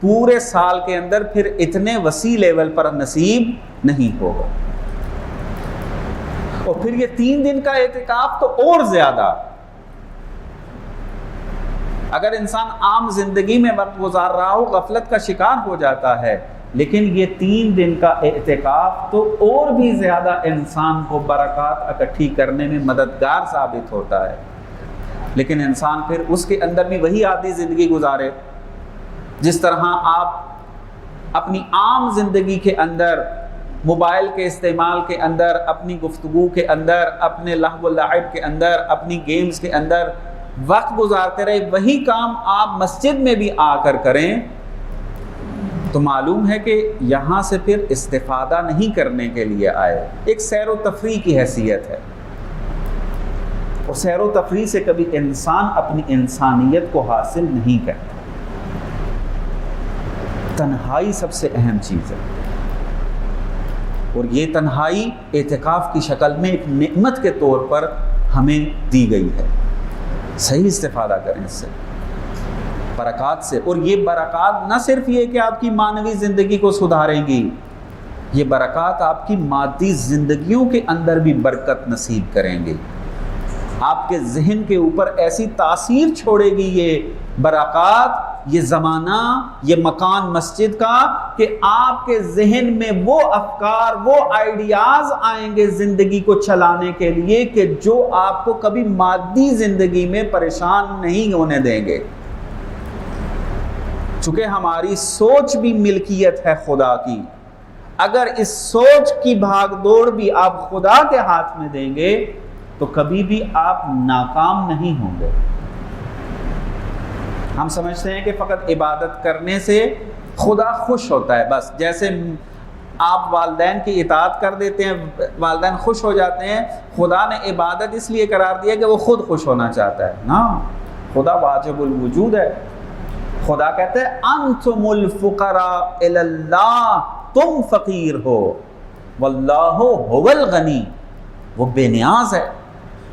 پورے سال کے اندر پھر اتنے وسیع لیول پر نصیب نہیں ہوگا۔ اور پھر یہ 3 دن کا اعتکاف تو اور زیادہ، اگر انسان عام زندگی میں وقت گزار رہا ہو غفلت کا شکار ہو جاتا ہے، لیکن یہ 3 دن کا اعتکاف تو اور بھی زیادہ انسان کو برکات اکٹھی کرنے میں مددگار ثابت ہوتا ہے۔ لیکن انسان پھر اس کے اندر بھی وہی عادی زندگی گزارے جس طرح آپ اپنی عام زندگی کے اندر موبائل کے استعمال کے اندر، اپنی گفتگو کے اندر، اپنے لہو و لعب کے اندر، اپنی گیمز کے اندر وقت گزارتے رہے، وہی کام آپ مسجد میں بھی آ کر کریں، تو معلوم ہے کہ یہاں سے پھر استفادہ نہیں کرنے کے لیے آئے، ایک سیر و تفریح کی حیثیت ہے۔ اور سیر و تفریح سے کبھی انسان اپنی انسانیت کو حاصل نہیں کرتا۔ تنہائی سب سے اہم چیز ہے، اور یہ تنہائی اعتکاف کی شکل میں ایک نعمت کے طور پر ہمیں دی گئی ہے۔ صحیح استفادہ کریں اس سے، برکات سے۔ اور یہ برکات نہ صرف یہ کہ آپ کی معنوی زندگی کو سدھاریں گی، یہ برکات آپ کی مادی زندگیوں کے اندر بھی برکت نصیب کریں گی، آپ کے ذہن کے اوپر ایسی تاثیر چھوڑے گی یہ برکات، یہ زمانہ، یہ مکان مسجد کا، کہ آپ کے ذہن میں وہ افکار، وہ آئیڈیاز آئیں گے زندگی کو چلانے کے لیے کہ جو آپ کو کبھی مادی زندگی میں پریشان نہیں ہونے دیں گے۔ چونکہ ہماری سوچ بھی ملکیت ہے خدا کی، اگر اس سوچ کی بھاگ دوڑ بھی آپ خدا کے ہاتھ میں دیں گے تو کبھی بھی آپ ناکام نہیں ہوں گے۔ ہم سمجھتے ہیں کہ فقط عبادت کرنے سے خدا خوش ہوتا ہے، بس جیسے آپ والدین کی اطاعت کر دیتے ہیں، والدین خوش ہو جاتے ہیں، خدا نے عبادت اس لیے قرار دیا کہ وہ خود خوش ہونا چاہتا ہے۔ نا، خدا واجب الوجود ہے۔ خدا کہتے ہیں انتم الفقراء الی اللہ، تم فقیر ہو، واللہ هو الغنی، وہ بے نیاز ہے،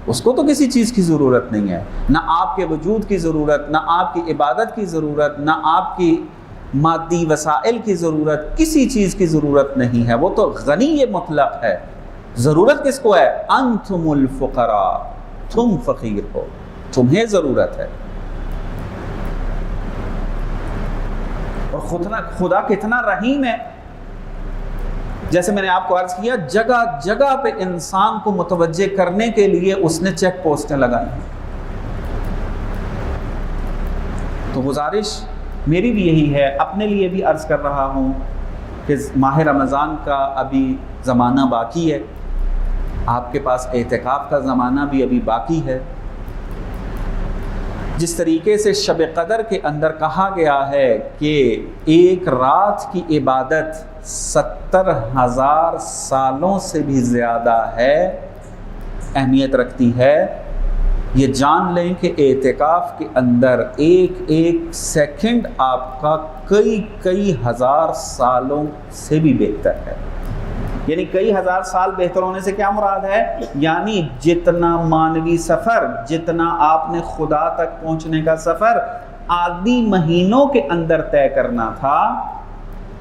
اس کو تو کسی چیز کی ضرورت نہیں ہے، نہ آپ کے وجود کی ضرورت، نہ آپ کی عبادت کی ضرورت، نہ آپ کی مادی وسائل کی ضرورت، کسی چیز کی ضرورت نہیں ہے، وہ تو غنی مطلق ہے۔ ضرورت کس کو ہے؟ انتم الفقراء، تم فقیر ہو، تمہیں ضرورت ہے۔ اور خدا کتنا رحیم ہے، جیسے میں نے آپ کو عرض کیا، جگہ جگہ پہ انسان کو متوجہ کرنے کے لیے اس نے چیک پوسٹیں لگائی ہیں۔ تو گزارش میری بھی یہی ہے، اپنے لیے بھی عرض کر رہا ہوں کہ ماہ رمضان کا ابھی زمانہ باقی ہے، آپ کے پاس اعتکاف کا زمانہ بھی ابھی باقی ہے۔ جس طریقے سے شب قدر کے اندر کہا گیا ہے کہ ایک رات کی عبادت 70,000 سالوں سے بھی زیادہ ہے، اہمیت رکھتی ہے، یہ جان لیں کہ اعتکاف کے اندر ایک ایک سیکنڈ آپ کا کئی ہزار سالوں سے بھی بہتر ہے۔ یعنی کئی ہزار سال بہتر ہونے سے کیا مراد ہے؟ یعنی جتنا مانوی سفر، جتنا آپ نے خدا تک پہنچنے کا سفر عادی مہینوں کے اندر طے کرنا تھا،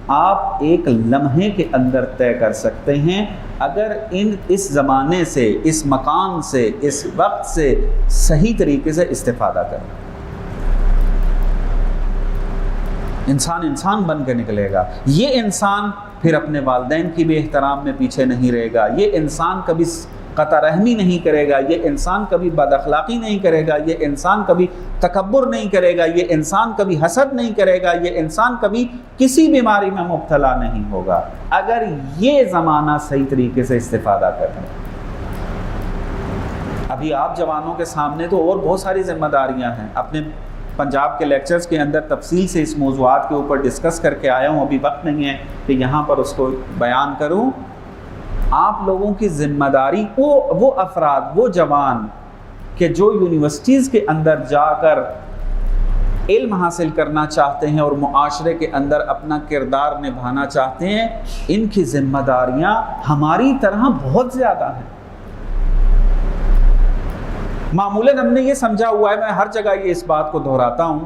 آپ ایک لمحے کے اندر طے کر سکتے ہیں اگر اس زمانے سے، اس مکان سے، اس وقت سے صحیح طریقے سے استفادہ کریں۔ انسان بن کے نکلے گا۔ یہ انسان پھر اپنے والدین کی بھی احترام میں پیچھے نہیں رہے گا، یہ انسان کبھی قطع رحمی نہیں کرے گا، یہ انسان کبھی بد اخلاقی نہیں کرے گا، یہ انسان کبھی تکبر نہیں کرے گا، یہ انسان کبھی حسد نہیں کرے گا، یہ انسان کبھی کسی بیماری میں مبتلا نہیں ہوگا اگر یہ زمانہ صحیح طریقے سے استفادہ کریں۔ ابھی آپ جوانوں کے سامنے تو اور بہت ساری ذمہ داریاں ہیں۔ اپنے پنجاب کے لیکچرز کے اندر تفصیل سے اس موضوعات کے اوپر ڈسکس کر کے آیا ہوں، ابھی وقت نہیں ہے کہ یہاں پر اس کو بیان کروں۔ آپ لوگوں کی ذمہ داری، وہ افراد، وہ جوان کہ جو یونیورسٹیز کے اندر جا کر علم حاصل کرنا چاہتے ہیں اور معاشرے کے اندر اپنا کردار نبھانا چاہتے ہیں، ان کی ذمہ داریاں ہماری طرح بہت زیادہ ہیں۔ معمولاً ہم نے یہ سمجھا ہوا ہے، میں ہر جگہ یہ اس بات کو دہراتا ہوں،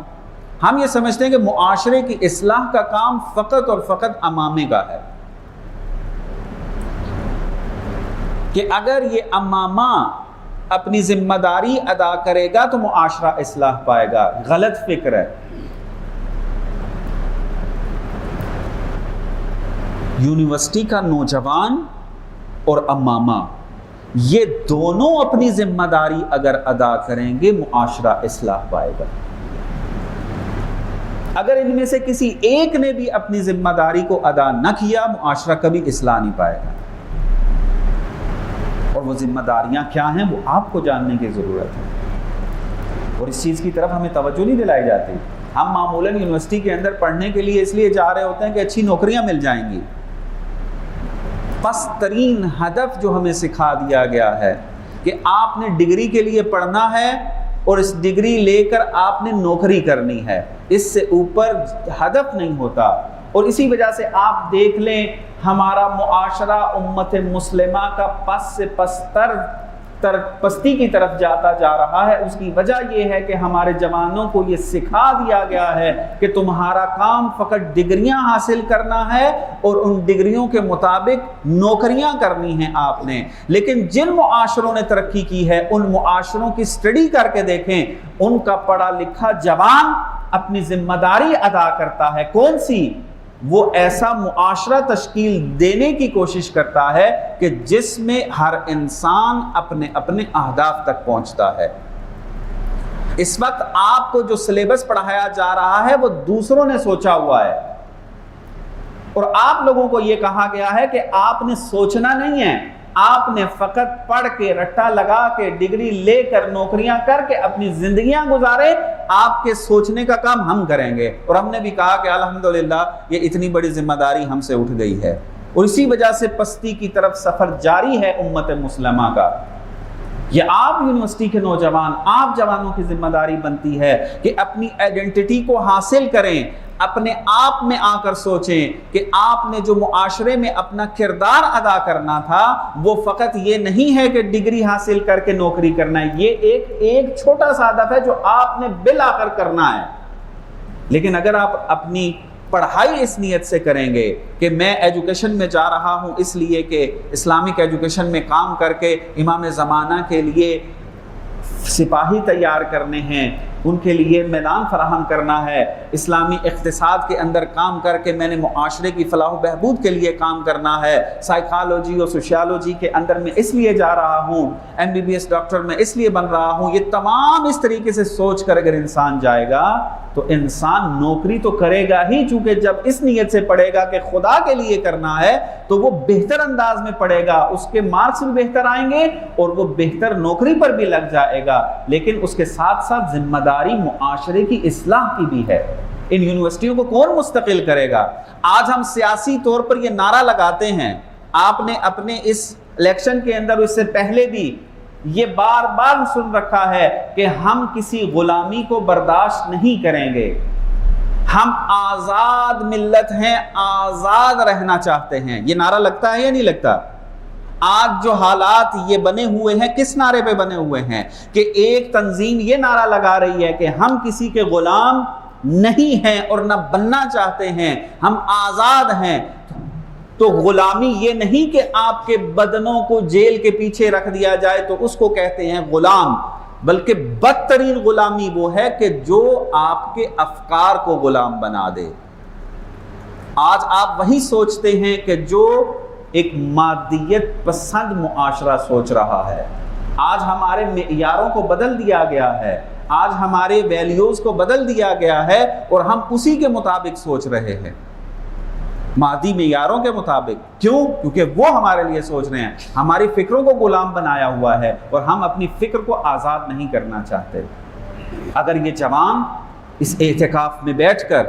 ہم یہ سمجھتے ہیں کہ معاشرے کی اصلاح کا کام فقط اور فقط امامے کا ہے، کہ اگر یہ امامہ اپنی ذمہ داری ادا کرے گا تو معاشرہ اصلاح پائے گا۔ غلط فکر ہے۔ یونیورسٹی کا نوجوان اور امامہ یہ دونوں اپنی ذمہ داری اگر ادا کریں گے معاشرہ اصلاح پائے گا۔ اگر ان میں سے کسی ایک نے بھی اپنی ذمہ داری کو ادا نہ کیا، معاشرہ کبھی اصلاح نہیں پائے گا۔ اور وہ ذمہ داریاں کیا ہیں وہ آپ کو جاننے کی ضرورت ہے، اور اس چیز کی طرف ہمیں توجہ نہیں دلائی جاتی۔ ہم معمولاً یونیورسٹی کے اندر پڑھنے کے لیے اس لیے جا رہے ہوتے ہیں کہ اچھی نوکریاں مل جائیں گی۔ پس ترین ہدف جو ہمیں سکھا دیا گیا ہے کہ آپ نے ڈگری کے لیے پڑھنا ہے اور اس ڈگری لے کر آپ نے نوکری کرنی ہے، اس سے اوپر ہدف نہیں ہوتا۔ اور اسی وجہ سے آپ دیکھ لیں ہمارا معاشرہ امت مسلمہ کا پس سے پستی کی طرف جاتا جا رہا ہے۔ اس کی وجہ یہ ہے کہ ہمارے جوانوں کو یہ سکھا دیا گیا ہے کہ تمہارا کام فقط ڈگریاں حاصل کرنا ہے اور ان ڈگریوں کے مطابق نوکریاں کرنی ہیں آپ نے۔ لیکن جن معاشروں نے ترقی کی ہے ان معاشروں کی سٹڈی کر کے دیکھیں، ان کا پڑھا لکھا جوان اپنی ذمہ داری ادا کرتا ہے۔ کون سی؟ وہ ایسا معاشرہ تشکیل دینے کی کوشش کرتا ہے کہ جس میں ہر انسان اپنے اپنے اہداف تک پہنچتا ہے۔ اس وقت آپ کو جو سلیبس پڑھایا جا رہا ہے وہ دوسروں نے سوچا ہوا ہے، اور آپ لوگوں کو یہ کہا گیا ہے کہ آپ نے سوچنا نہیں ہے، آپ نے فقط پڑھ کے رٹا لگا کے ڈگری لے کر نوکریاں کر کے اپنی زندگیاں گزارے، آپ کے سوچنے کا کام ہم کریں گے۔ اور ہم نے بھی کہا کہ الحمدللہ یہ اتنی بڑی ذمہ داری ہم سے اٹھ گئی ہے، اور اسی وجہ سے پستی کی طرف سفر جاری ہے امت مسلمہ کا۔ یہ آپ یونیورسٹی کے نوجوان، آپ جوانوں کی ذمہ داری بنتی ہے کہ اپنی آئیڈینٹی کو حاصل کریں، اپنے آپ میں آ کر سوچیں کہ آپ نے جو معاشرے میں اپنا کردار ادا کرنا تھا وہ فقط یہ نہیں ہے کہ ڈگری حاصل کر کے نوکری کرنا ہے، یہ ایک چھوٹا سا ہدف ہے جو آپ نے بالآخر کرنا ہے۔ لیکن اگر آپ اپنی پڑھائی اس نیت سے کریں گے کہ میں ایجوکیشن میں جا رہا ہوں اس لیے کہ اسلامک ایجوکیشن میں کام کر کے امام زمانہ کے لیے سپاہی تیار کرنے ہیں، ان کے لیے میدان فراہم کرنا ہے، اسلامی اقتصاد کے اندر کام کر کے میں نے معاشرے کی فلاح و بہبود کے لیے کام کرنا ہے، سائیکالوجی اور سوشیالوجی کے اندر میں اس لیے جا رہا ہوں، MBBS ڈاکٹر میں اس لیے بن رہا ہوں، یہ تمام اس طریقے سے سوچ کر اگر انسان جائے گا تو انسان نوکری تو کرے گا ہی، چونکہ جب اس نیت سے پڑھے گا کہ خدا کے لیے کرنا ہے تو وہ بہتر انداز میں پڑھے گا، اس کے مارکس بھی بہتر آئیں گے اور وہ بہتر نوکری پر بھی لگ جائے گا۔ لیکن اس کے ساتھ ساتھ ذمہ داری معاشرے کی اصلاح کی بھی ہے۔ ان یونیورسٹیوں کو کون مستقل کرے گا؟ آج ہم سیاسی طور پر یہ نعرہ لگاتے ہیں، آپ نے اپنے اس الیکشن کے اندر اس سے پہلے بھی یہ بار بار سن رکھا ہے کہ ہم کسی غلامی کو برداشت نہیں کریں گے، ہم آزاد ملت ہیں، آزاد رہنا چاہتے ہیں۔ یہ نعرہ لگتا ہے یا نہیں لگتا؟ آج جو حالات یہ بنے ہوئے ہیں کس نعرے پہ بنے ہوئے ہیں کہ ایک تنظیم یہ نعرہ لگا رہی ہے کہ ہم کسی کے غلام نہیں ہیں اور نہ بننا چاہتے ہیں، ہم آزاد ہیں۔ تو غلامی یہ نہیں کہ آپ کے بدنوں کو جیل کے پیچھے رکھ دیا جائے تو اس کو کہتے ہیں غلام، بلکہ بدترین غلامی وہ ہے کہ جو آپ کے افکار کو غلام بنا دے۔ آج آپ وہی سوچتے ہیں کہ جو ایک مادیت پسند معاشرہ سوچ رہا ہے۔ آج ہمارے معیاروں کو بدل دیا گیا ہے، آج ہمارے ویلیوز کو بدل دیا گیا ہے اور ہم اسی کے مطابق سوچ رہے ہیں، مادی معیاروں کے مطابق۔ کیوں؟ کیونکہ وہ ہمارے لیے سوچ رہے ہیں، ہماری فکروں کو غلام بنایا ہوا ہے اور ہم اپنی فکر کو آزاد نہیں کرنا چاہتے۔ اگر یہ جوان اس اعتکاف میں بیٹھ کر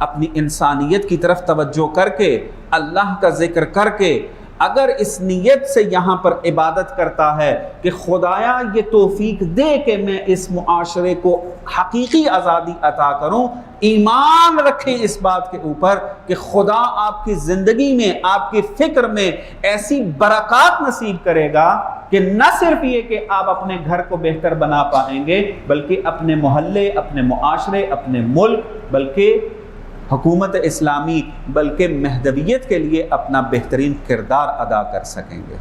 اپنی انسانیت کی طرف توجہ کر کے، اللہ کا ذکر کر کے، اگر اس نیت سے یہاں پر عبادت کرتا ہے کہ خدایا یہ توفیق دے کہ میں اس معاشرے کو حقیقی آزادی عطا کروں، ایمان رکھیں اس بات کے اوپر کہ خدا آپ کی زندگی میں، آپ کی فکر میں ایسی برکات نصیب کرے گا کہ نہ صرف یہ کہ آپ اپنے گھر کو بہتر بنا پائیں گے، بلکہ اپنے محلے، اپنے معاشرے، اپنے ملک، بلکہ حکومت اسلامی، بلکہ مہدویت کے لیے اپنا بہترین کردار ادا کر سکیں گے۔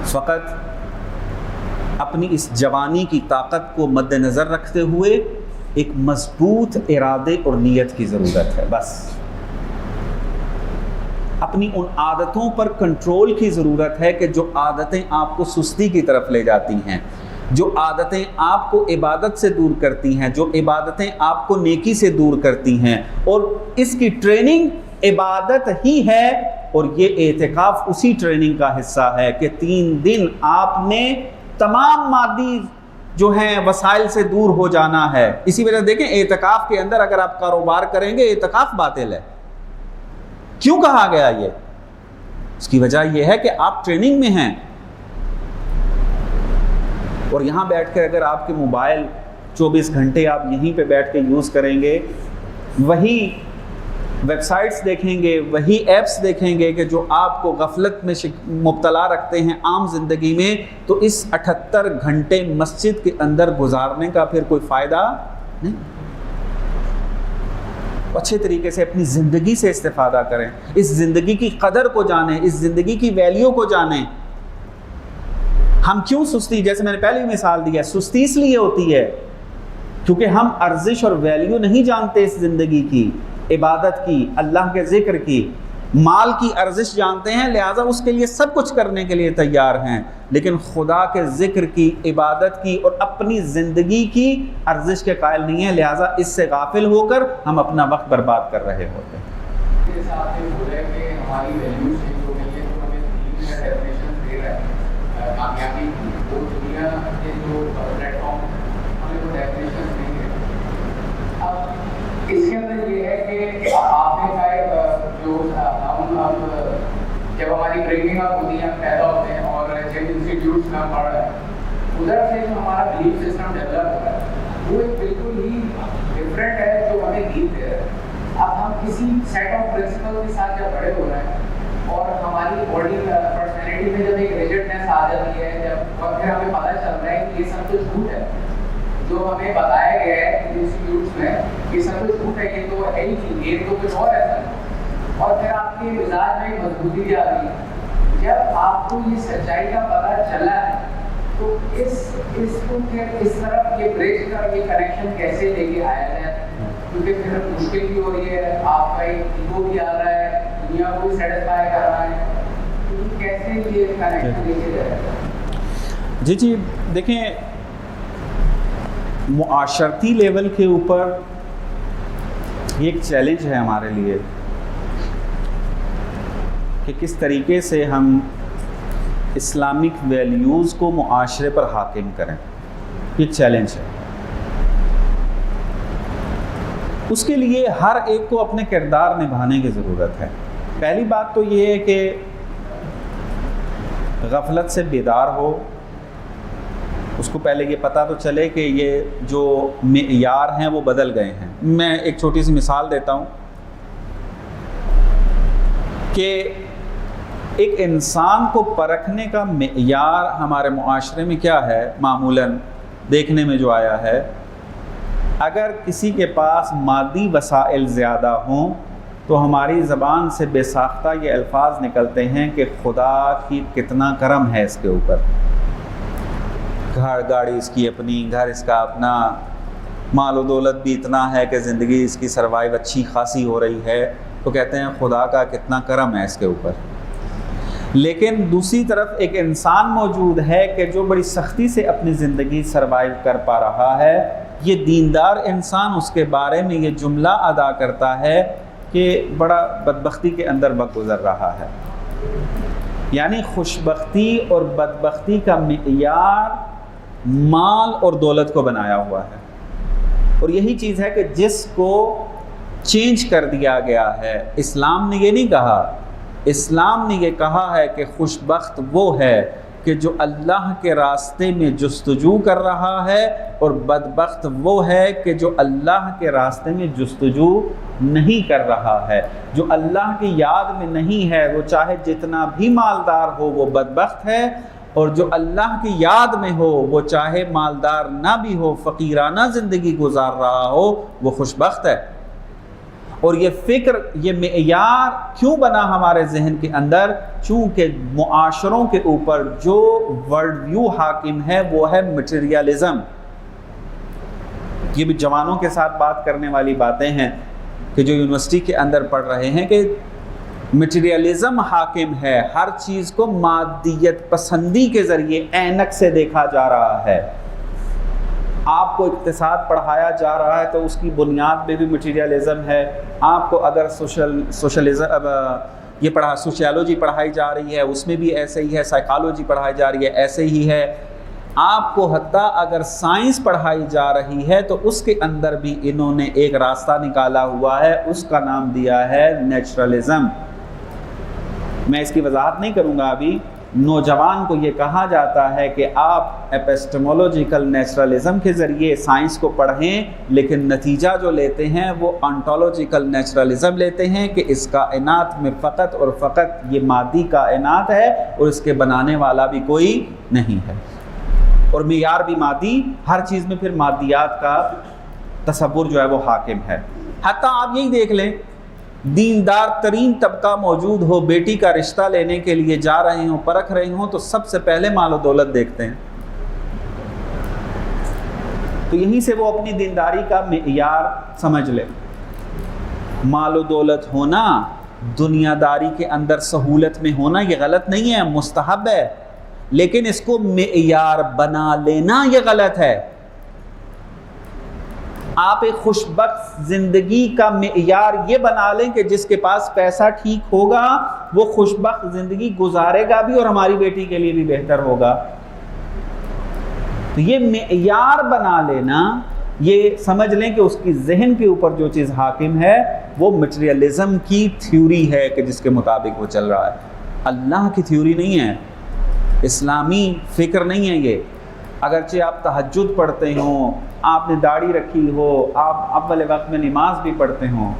اس وقت اپنی اس جوانی کی طاقت کو مد نظر رکھتے ہوئے ایک مضبوط ارادے اور نیت کی ضرورت ہے۔ بس اپنی ان عادتوں پر کنٹرول کی ضرورت ہے کہ جو عادتیں آپ کو سستی کی طرف لے جاتی ہیں، جو عادتیں آپ کو عبادت سے دور کرتی ہیں، جو عبادتیں آپ کو نیکی سے دور کرتی ہیں، اور اس کی ٹریننگ عبادت ہی ہے۔ اور یہ اعتکاف اسی ٹریننگ کا حصہ ہے کہ 3 دن آپ نے تمام مادی جو ہیں وسائل سے دور ہو جانا ہے۔ اسی وجہ سے دیکھیں اعتکاف کے اندر اگر آپ کاروبار کریں گے اعتکاف باطل ہے۔ کیوں کہا گیا یہ؟ اس کی وجہ یہ ہے کہ آپ ٹریننگ میں ہیں، اور یہاں بیٹھ کر اگر آپ کے موبائل 24 گھنٹے آپ یہیں پہ بیٹھ کے یوز کریں گے، وہی ویب سائٹس دیکھیں گے، وہی ایپس دیکھیں گے کہ جو آپ کو غفلت میں مبتلا رکھتے ہیں عام زندگی میں، تو اس 78 گھنٹے مسجد کے اندر گزارنے کا پھر کوئی فائدہ نہیں۔ اچھے طریقے سے اپنی زندگی سے استفادہ کریں، اس زندگی کی قدر کو جانیں، اس زندگی کی ویلیو کو جانیں۔ ہم کیوں سستی، جیسے میں نے پہلے مثال دی ہے، سستی اس لیے ہوتی ہے کیونکہ ہم ارزش اور ویلیو نہیں جانتے اس زندگی کی، عبادت کی، اللہ کے ذکر کی، مال کی ارزش جانتے ہیں، لہٰذا اس کے لیے سب کچھ کرنے کے لیے تیار ہیں، لیکن خدا کے ذکر کی، عبادت کی اور اپنی زندگی کی ارزش کے قائل نہیں ہیں، لہٰذا اس سے غافل ہو کر ہم اپنا وقت برباد کر رہے ہوتے ہیں۔ جیسے آپ نے بولا کہ ہماری ویلیو چینج ہو گئی ہے، تو ہمیں دین میں ڈیفینیشن دے رہا ہے کامیابی کی، وہ دنیا کے جو پلیٹ فارم ہمیں وہ ڈیفینیشن دیں گے۔ اب اس کے اندر یہ ہے کہ آپ نے کہا جو ہم اب جب ہماری برنگنگ اپ ہوتی ہے، ہم پیدا ہوتے ہیں اور جب انسٹیٹیوٹس میں ہم پڑھ رہے ہیں، ادھر سے جو ہمارا بلیف سسٹم ڈیولپ ہو رہا ہے وہ ایک بالکل ہی ڈفرینٹ ہے جو ہمیں دین دے رہا ہے۔ اب ہم کسی سیٹ آف پرنسپل کے ساتھ جب بڑے ہو رہے ہیں اور ہماری باڈی پرسنالٹی میں جب ایک ریجڈنس آ جاتی ہے، جب اور پھر ہمیں پتہ چل رہا ہے کہ یہ سب کچھ جھوٹ ہے جو ہمیں بتایا گیا ہے انسٹیٹیوٹس میں، یہ سب کچھ جھوٹ ہے، یہ تو ہے ہی نہیں، یہ تو کچھ اور ایسا ہے، اور پھر آپ کے مزاج میں ایک مضبوطی بھی آ رہی ہے۔ جب آپ کو یہ سچائی کا پتہ چلا ہے تو اس کو پھر اس طرف یہ برج کا یہ کنیکشن کیسے لے کے آیا جائے، کیونکہ پھر مشکل بھی ہو رہی ہے، آپ کا ایک ایگو بھی آ رہا ہے، دنیا کو بھی سیٹسفائی کر رہا ہے، تو کیسے یہ کنیکشن لے کے جائے؟ جی دیکھیں، معاشرتی لیول کے اوپر یہ ایک چیلنج ہے ہمارے لیے کہ کس طریقے سے ہم اسلامک ویلیوز کو معاشرے پر حاکم کریں. یہ چیلنج ہے. اس کے لیے ہر ایک کو اپنے کردار نبھانے کی ضرورت ہے. پہلی بات تو یہ ہے کہ غفلت سے بیدار ہو. اس کو پہلے یہ پتہ تو چلے کہ یہ جو معیار ہیں وہ بدل گئے ہیں. میں ایک چھوٹی سی مثال دیتا ہوں کہ ایک انسان کو پرکھنے کا معیار ہمارے معاشرے میں کیا ہے. معمولاً دیکھنے میں جو آیا ہے، اگر کسی کے پاس مادی وسائل زیادہ ہوں تو ہماری زبان سے بے ساختہ یہ الفاظ نکلتے ہیں کہ خدا کی کتنا کرم ہے اس کے اوپر. گاڑی اس کی اپنی، گھر اس کا اپنا، مال و دولت بھی اتنا ہے کہ زندگی اس کی سروائیو اچھی خاصی ہو رہی ہے، تو کہتے ہیں خدا کا کتنا کرم ہے اس کے اوپر. لیکن دوسری طرف ایک انسان موجود ہے کہ جو بڑی سختی سے اپنی زندگی سروائیو کر پا رہا ہے. یہ دیندار انسان اس کے بارے میں یہ جملہ ادا کرتا ہے کہ بڑا بدبختی کے اندر وقت گزر رہا ہے. یعنی خوشبختی اور بدبختی کا معیار مال اور دولت کو بنایا ہوا ہے. اور یہی چیز ہے کہ جس کو چینج کر دیا گیا ہے. اسلام نے یہ نہیں کہا. اسلام نے یہ کہا ہے کہ خوشبخت وہ ہے کہ جو اللہ کے راستے میں جستجو کر رہا ہے، اور بدبخت وہ ہے کہ جو اللہ کے راستے میں جستجو نہیں کر رہا ہے. جو اللہ کی یاد میں نہیں ہے وہ چاہے جتنا بھی مالدار ہو وہ بدبخت ہے، اور جو اللہ کی یاد میں ہو وہ چاہے مالدار نہ بھی ہو، فقیرانہ زندگی گزار رہا ہو، وہ خوشبخت ہے. اور یہ فکر، یہ معیار کیوں بنا ہمارے ذہن کے اندر؟ چونکہ معاشروں کے اوپر جو ورلڈ ویو حاکم ہے وہ ہے مٹیریلزم. یہ بھی جوانوں کے ساتھ بات کرنے والی باتیں ہیں کہ جو یونیورسٹی کے اندر پڑھ رہے ہیں کہ مٹیریلزم حاکم ہے. ہر چیز کو مادیت پسندی کے ذریعے اینک سے دیکھا جا رہا ہے. آپ کو اقتصاد پڑھایا جا رہا ہے تو اس کی بنیاد میں بھی مٹیریلزم ہے. آپ کو اگر سوشیالوجی پڑھائی جا رہی ہے اس میں بھی ایسے ہی ہے. سائیکالوجی پڑھائی جا رہی ہے ایسے ہی ہے. آپ کو حتیٰ اگر سائنس پڑھائی جا رہی ہے تو اس کے اندر بھی انہوں نے ایک راستہ نکالا ہوا ہے، اس کا نام دیا ہے نیچرلزم. میں اس کی وضاحت نہیں کروں گا ابھی. نوجوان کو یہ کہا جاتا ہے کہ آپ ایپسٹمولوجیکل نیچرلزم کے ذریعے سائنس کو پڑھیں، لیکن نتیجہ جو لیتے ہیں وہ انٹولوجیکل نیچرلزم لیتے ہیں کہ اس کائنات میں فقط اور فقط یہ مادی کائنات ہے اور اس کے بنانے والا بھی کوئی نہیں ہے، اور معیار بھی مادی. ہر چیز میں پھر مادیات کا تصور جو ہے وہ حاکم ہے. حتیٰ آپ یہی دیکھ لیں، دیندار ترین طبقہ موجود ہو، بیٹی کا رشتہ لینے کے لیے جا رہے ہوں، پرکھ رہے ہوں، تو سب سے پہلے مال و دولت دیکھتے ہیں. تو یہیں سے وہ اپنی دینداری کا معیار سمجھ لے. مال و دولت ہونا، دنیا داری کے اندر سہولت میں ہونا یہ غلط نہیں ہے، مستحب ہے، لیکن اس کو معیار بنا لینا یہ غلط ہے. آپ ایک خوشبخت زندگی کا معیار یہ بنا لیں کہ جس کے پاس پیسہ ٹھیک ہوگا وہ خوشبخت زندگی گزارے گا بھی اور ہماری بیٹی کے لیے بھی بہتر ہوگا. تو یہ معیار بنا لینا، یہ سمجھ لیں کہ اس کی ذہن کے اوپر جو چیز حاکم ہے وہ مٹیریلزم کی تھیوری ہے کہ جس کے مطابق وہ چل رہا ہے. اللہ کی تھیوری نہیں ہے، اسلامی فکر نہیں ہے یہ. اگرچہ آپ تہجد پڑھتے ہوں، آپ نے داڑھی رکھی ہو، آپ اول وقت میں نماز بھی پڑھتے ہوں،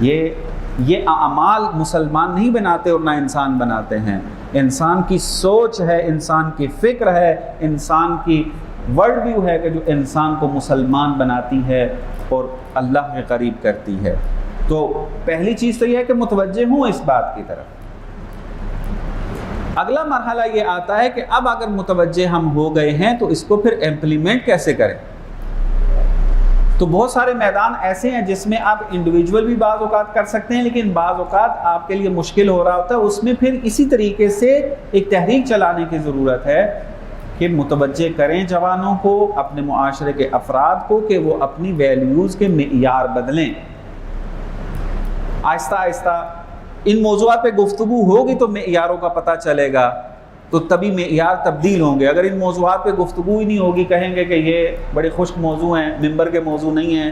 یہ اعمال مسلمان نہیں بناتے اور نہ انسان بناتے ہیں. انسان کی سوچ ہے، انسان کی فکر ہے، انسان کی ورلڈ ویو ہے کہ جو انسان کو مسلمان بناتی ہے اور اللہ کے قریب کرتی ہے. تو پہلی چیز تو یہ ہے کہ متوجہ ہوں اس بات کی طرف. اگلا مرحلہ یہ آتا ہے کہ اب اگر متوجہ ہم ہو گئے ہیں تو اس کو پھر امپلیمنٹ کیسے کریں. تو بہت سارے میدان ایسے ہیں جس میں آپ انڈیویجول بھی بعض اوقات کر سکتے ہیں، لیکن بعض اوقات آپ کے لیے مشکل ہو رہا ہوتا ہے. اس میں پھر اسی طریقے سے ایک تحریک چلانے کی ضرورت ہے کہ متوجہ کریں جوانوں کو، اپنے معاشرے کے افراد کو، کہ وہ اپنی ویلیوز کے معیار بدلیں۔ آہستہ آہستہ ان موضوعات پہ گفتگو ہوگی تو معیاروں کا پتہ چلے گا، تو تبھی معیار تبدیل ہوں گے۔ اگر ان موضوعات پہ گفتگو ہی نہیں ہوگی، کہیں گے کہ یہ بڑے خشک موضوع ہیں، ممبر کے موضوع نہیں ہیں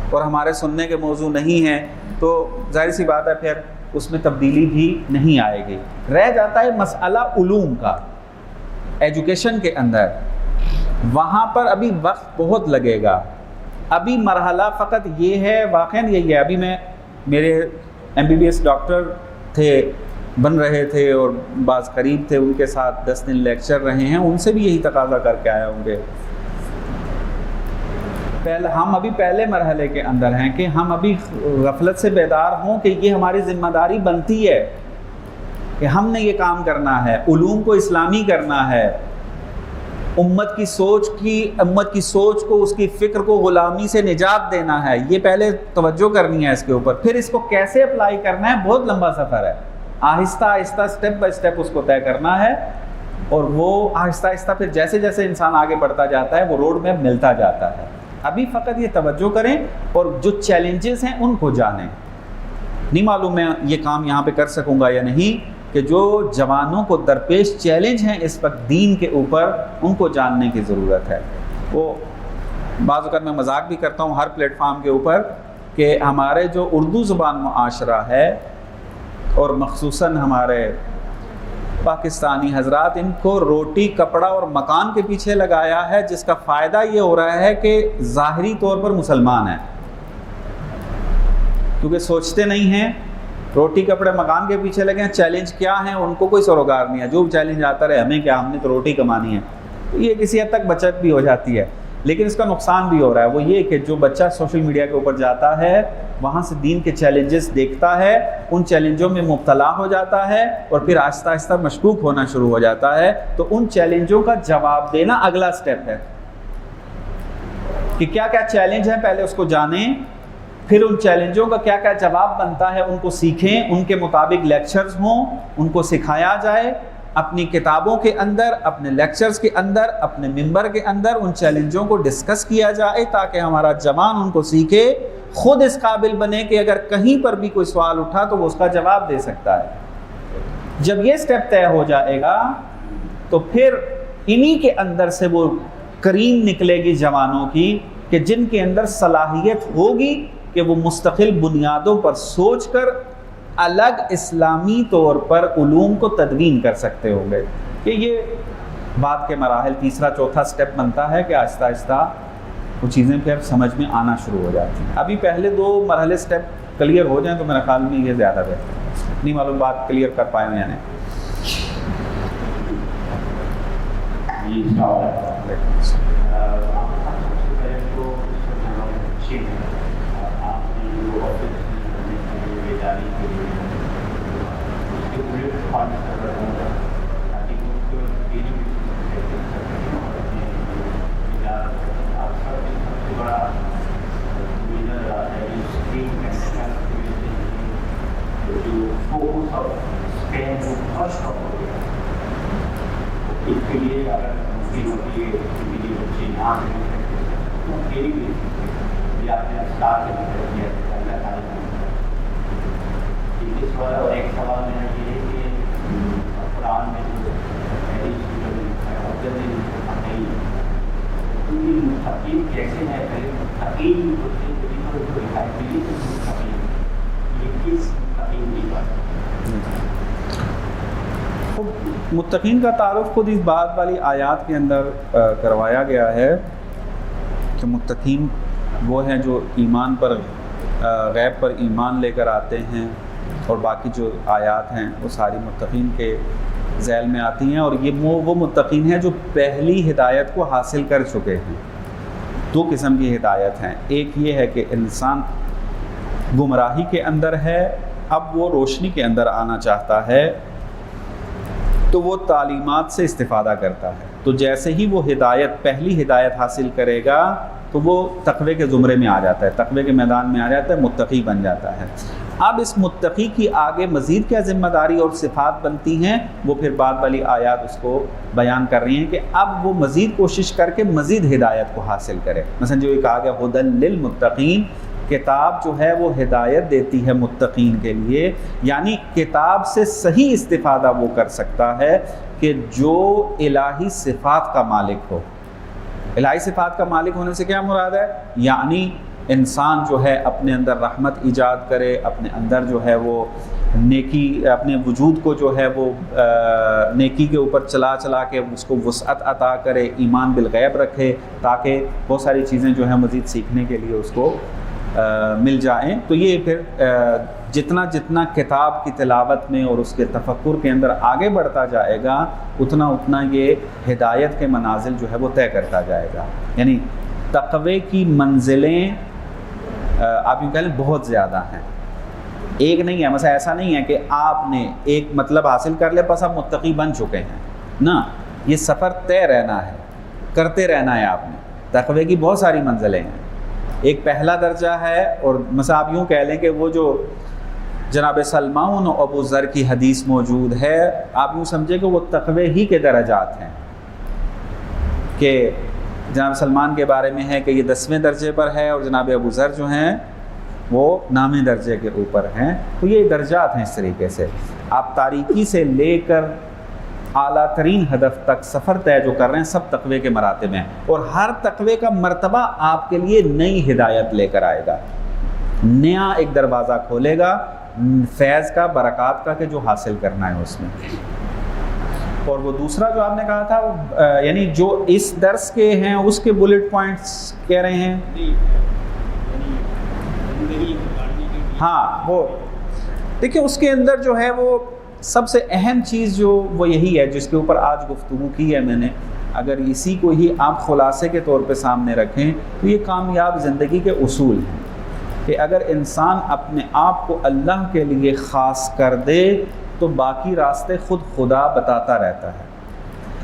اور ہمارے سننے کے موضوع نہیں ہیں، تو ظاہر سی بات ہے پھر اس میں تبدیلی بھی نہیں آئے گی۔ رہ جاتا ہے مسئلہ علوم کا، ایجوکیشن کے اندر، وہاں پر ابھی وقت بہت لگے گا۔ ابھی مرحلہ فقط یہ ہے، واقعاً یہی ہے، ابھی میرے MBBS ڈاکٹر تھے، بن رہے تھے، اور بعض قریب تھے، ان کے ساتھ 10 دن لیکچر رہے ہیں، ان سے بھی یہی تقاضا کر کے آئے ہوں گے۔ ہم ابھی پہلے مرحلے کے اندر ہیں کہ ہم ابھی غفلت سے بیدار ہوں کہ یہ ہماری ذمہ داری بنتی ہے کہ ہم نے یہ کام کرنا ہے، علوم کو اسلامی کرنا ہے، امت کی سوچ کو، اس کی فکر کو غلامی سے نجات دینا ہے۔ یہ پہلے توجہ کرنی ہے اس کے اوپر، پھر اس کو کیسے اپلائی کرنا ہے بہت لمبا سفر ہے۔ آہستہ آہستہ اسٹیپ بائی اسٹیپ اس کو طے کرنا ہے، اور وہ آہستہ آہستہ پھر جیسے جیسے انسان آگے بڑھتا جاتا ہے وہ روڈ میپ ملتا جاتا ہے۔ ابھی فقط یہ توجہ کریں اور جو چیلنجز ہیں ان کو جانیں۔ نہیں معلوم میں یہ کام یہاں پہ کر سکوں گا یا نہیں، کہ جو جوانوں کو درپیش چیلنج ہیں اس وقت دین کے اوپر، ان کو جاننے کی ضرورت ہے۔ وہ بعض اوقات میں مذاق بھی کرتا ہوں ہر پلیٹ فارم کے اوپر کہ ہمارے جو اردو زبان معاشرہ ہے، اور مخصوصاً ہمارے پاکستانی حضرات، ان کو روٹی، کپڑا اور مکان کے پیچھے لگایا ہے، جس کا فائدہ یہ ہو رہا ہے کہ ظاہری طور پر مسلمان ہیں، کیونکہ سوچتے نہیں ہیں، روٹی کپڑے مکان کے پیچھے لگے ہیں، چیلنج کیا ہیں ان کو کوئی سروکار نہیں ہے، جو چیلنج آتا رہے ہمیں کیا، ہم نے تو روٹی کمانی ہے۔ یہ کسی حد تک بچت بھی ہو جاتی ہے، لیکن اس کا نقصان بھی ہو رہا ہے، وہ یہ کہ جو بچہ سوشل میڈیا کے اوپر جاتا ہے، وہاں سے دین کے چیلنجز دیکھتا ہے، ان چیلنجوں میں مبتلا ہو جاتا ہے، اور پھر آہستہ آہستہ مشکوک ہونا شروع ہو جاتا ہے۔ تو ان چیلنجوں کا جواب دینا اگلا سٹیپ ہے کہ کیا کیا چیلنج ہیں، پہلے اس کو جانیں، پھر ان چیلنجوں کا کیا کیا جواب بنتا ہے ان کو سیکھیں، ان کے مطابق لیکچرز ہوں، ان کو سکھایا جائے، اپنی کتابوں کے اندر، اپنے لیکچرز کے اندر، اپنے ممبر کے اندر ان چیلنجوں کو ڈسکس کیا جائے، تاکہ ہمارا جوان ان کو سیکھے، خود اس قابل بنے کہ اگر کہیں پر بھی کوئی سوال اٹھا تو وہ اس کا جواب دے سکتا ہے۔ جب یہ سٹیپ طے ہو جائے گا تو پھر انہی کے اندر سے وہ کریم نکلے گی جوانوں کی، کہ جن کے اندر صلاحیت ہوگی کہ وہ مستقل بنیادوں پر سوچ کر الگ اسلامی طور پر علوم کو تدوین کر سکتے ہوں گے۔ کہ یہ بات کے مراحل تیسرا چوتھا سٹیپ بنتا ہے کہ آہستہ آہستہ وہ چیزیں پھر سمجھ میں آنا شروع ہو جاتی ہیں۔ ابھی پہلے 2 مرحلے سٹیپ کلیئر ہو جائیں تو میرا خیال میں یہ زیادہ بہتر ہے۔ نہیں معلوم بات کلیئر کر پائے میں یعنی اس کے لیے اگر ممکن ہوتی ہے کہ بچے یہاں تو میری بھی یہ آپ نے اسٹار کے اندر کیا اللہ تعالیٰ اس بار اور ایک سوال میرا یہ ہے کہ قرآن میں جو مستقیم کیسے ہے، پہلے مستقیم ہوتے ہیں جو دکھائی ملی تو مستقیم یہ کس مستقیم کی بات ہے؟ متقین کا تعارف خود اس بات والی آیات کے اندر کروایا گیا ہے کہ متقین وہ ہیں جو ایمان پر، غیب پر ایمان لے کر آتے ہیں، اور باقی جو آیات ہیں وہ ساری متقین کے ذیل میں آتی ہیں، اور یہ وہ متقین ہیں جو پہلی ہدایت کو حاصل کر چکے ہیں۔ 2 قسم کی ہدایت ہیں، ایک یہ ہے کہ انسان گمراہی کے اندر ہے، اب وہ روشنی کے اندر آنا چاہتا ہے، تو وہ تعلیمات سے استفادہ کرتا ہے، تو جیسے ہی وہ ہدایت، پہلی ہدایت حاصل کرے گا تو وہ تقوی کے زمرے میں آ جاتا ہے، تقوی کے میدان میں آ جاتا ہے، متقی بن جاتا ہے۔ اب اس متقی کی آگے مزید کیا ذمہ داری اور صفات بنتی ہیں، وہ پھر بعد والی آیات اس کو بیان کر رہی ہیں کہ اب وہ مزید کوشش کر کے مزید ہدایت کو حاصل کرے۔ مثلا جو یہ کہا گیا ھدی للمتقین، کتاب جو ہے وہ ہدایت دیتی ہے متقین کے لیے، یعنی کتاب سے صحیح استفادہ وہ کر سکتا ہے کہ جو الہی صفات کا مالک ہو۔ الہی صفات کا مالک ہونے سے کیا مراد ہے؟ یعنی انسان جو ہے اپنے اندر رحمت ایجاد کرے، اپنے اندر جو ہے وہ نیکی، اپنے وجود کو جو ہے وہ نیکی کے اوپر چلا کے اس کو وسعت عطا کرے، ایمان بالغیب رکھے، تاکہ بہت ساری چیزیں جو ہیں مزید سیکھنے کے لیے اس کو مل جائیں۔ تو یہ پھر جتنا کتاب کی تلاوت میں اور اس کے تفکر کے اندر آگے بڑھتا جائے گا، اتنا یہ ہدایت کے منازل جو ہے وہ طے کرتا جائے گا۔ یعنی تقوی کی منزلیں آپ یوں کہہ لیں بہت زیادہ ہیں، ایک نہیں ہے۔ مثلا ایسا نہیں ہے کہ آپ نے ایک مطلب حاصل کر لیا بس آپ متقی بن چکے ہیں، نہ، یہ سفر طے رہنا ہے، کرتے رہنا ہے۔ آپ نے تقوی کی بہت ساری منزلیں ہیں۔ ایک پہلا درجہ ہے، اور مثلا آپ یوں کہہ لیں کہ وہ جو جناب سلمان و ابو ذر کی حدیث موجود ہے، آپ یوں سمجھے کہ وہ تقوی ہی کے درجات ہیں، کہ جناب سلمان کے بارے میں ہے کہ یہ 10ویں درجے پر ہے، اور جناب ابو ذر جو ہیں وہ 9ویں درجے کے اوپر ہیں۔ تو یہ درجات ہیں۔ اس طریقے سے آپ تاریکی سے لے کر اعلیٰ ترین ہدف تک سفر طے جو کر رہے ہیں، سب تقوی کے مراتب ہیں، اور ہر تقوی کا مرتبہ آپ کے لیے نئی ہدایت لے کر آئے گا، نیا ایک دروازہ کھولے گا فیض کا، برکات کا، کہ جو حاصل کرنا ہے اس میں۔ اور وہ دوسرا جو آپ نے کہا تھا، یعنی جو اس درس کے ہیں اس کے بلٹ پوائنٹس کہہ رہے ہیں، ہاں، وہ دیکھیں اس کے اندر جو ہے وہ سب سے اہم چیز جو وہ یہی ہے جس کے اوپر آج گفتگو کی ہے میں نے۔ اگر اسی کو ہی آپ خلاصے کے طور پہ سامنے رکھیں تو یہ کامیاب زندگی کے اصول ہیں، کہ اگر انسان اپنے آپ کو اللہ کے لیے خاص کر دے تو باقی راستے خود خدا بتاتا رہتا ہے۔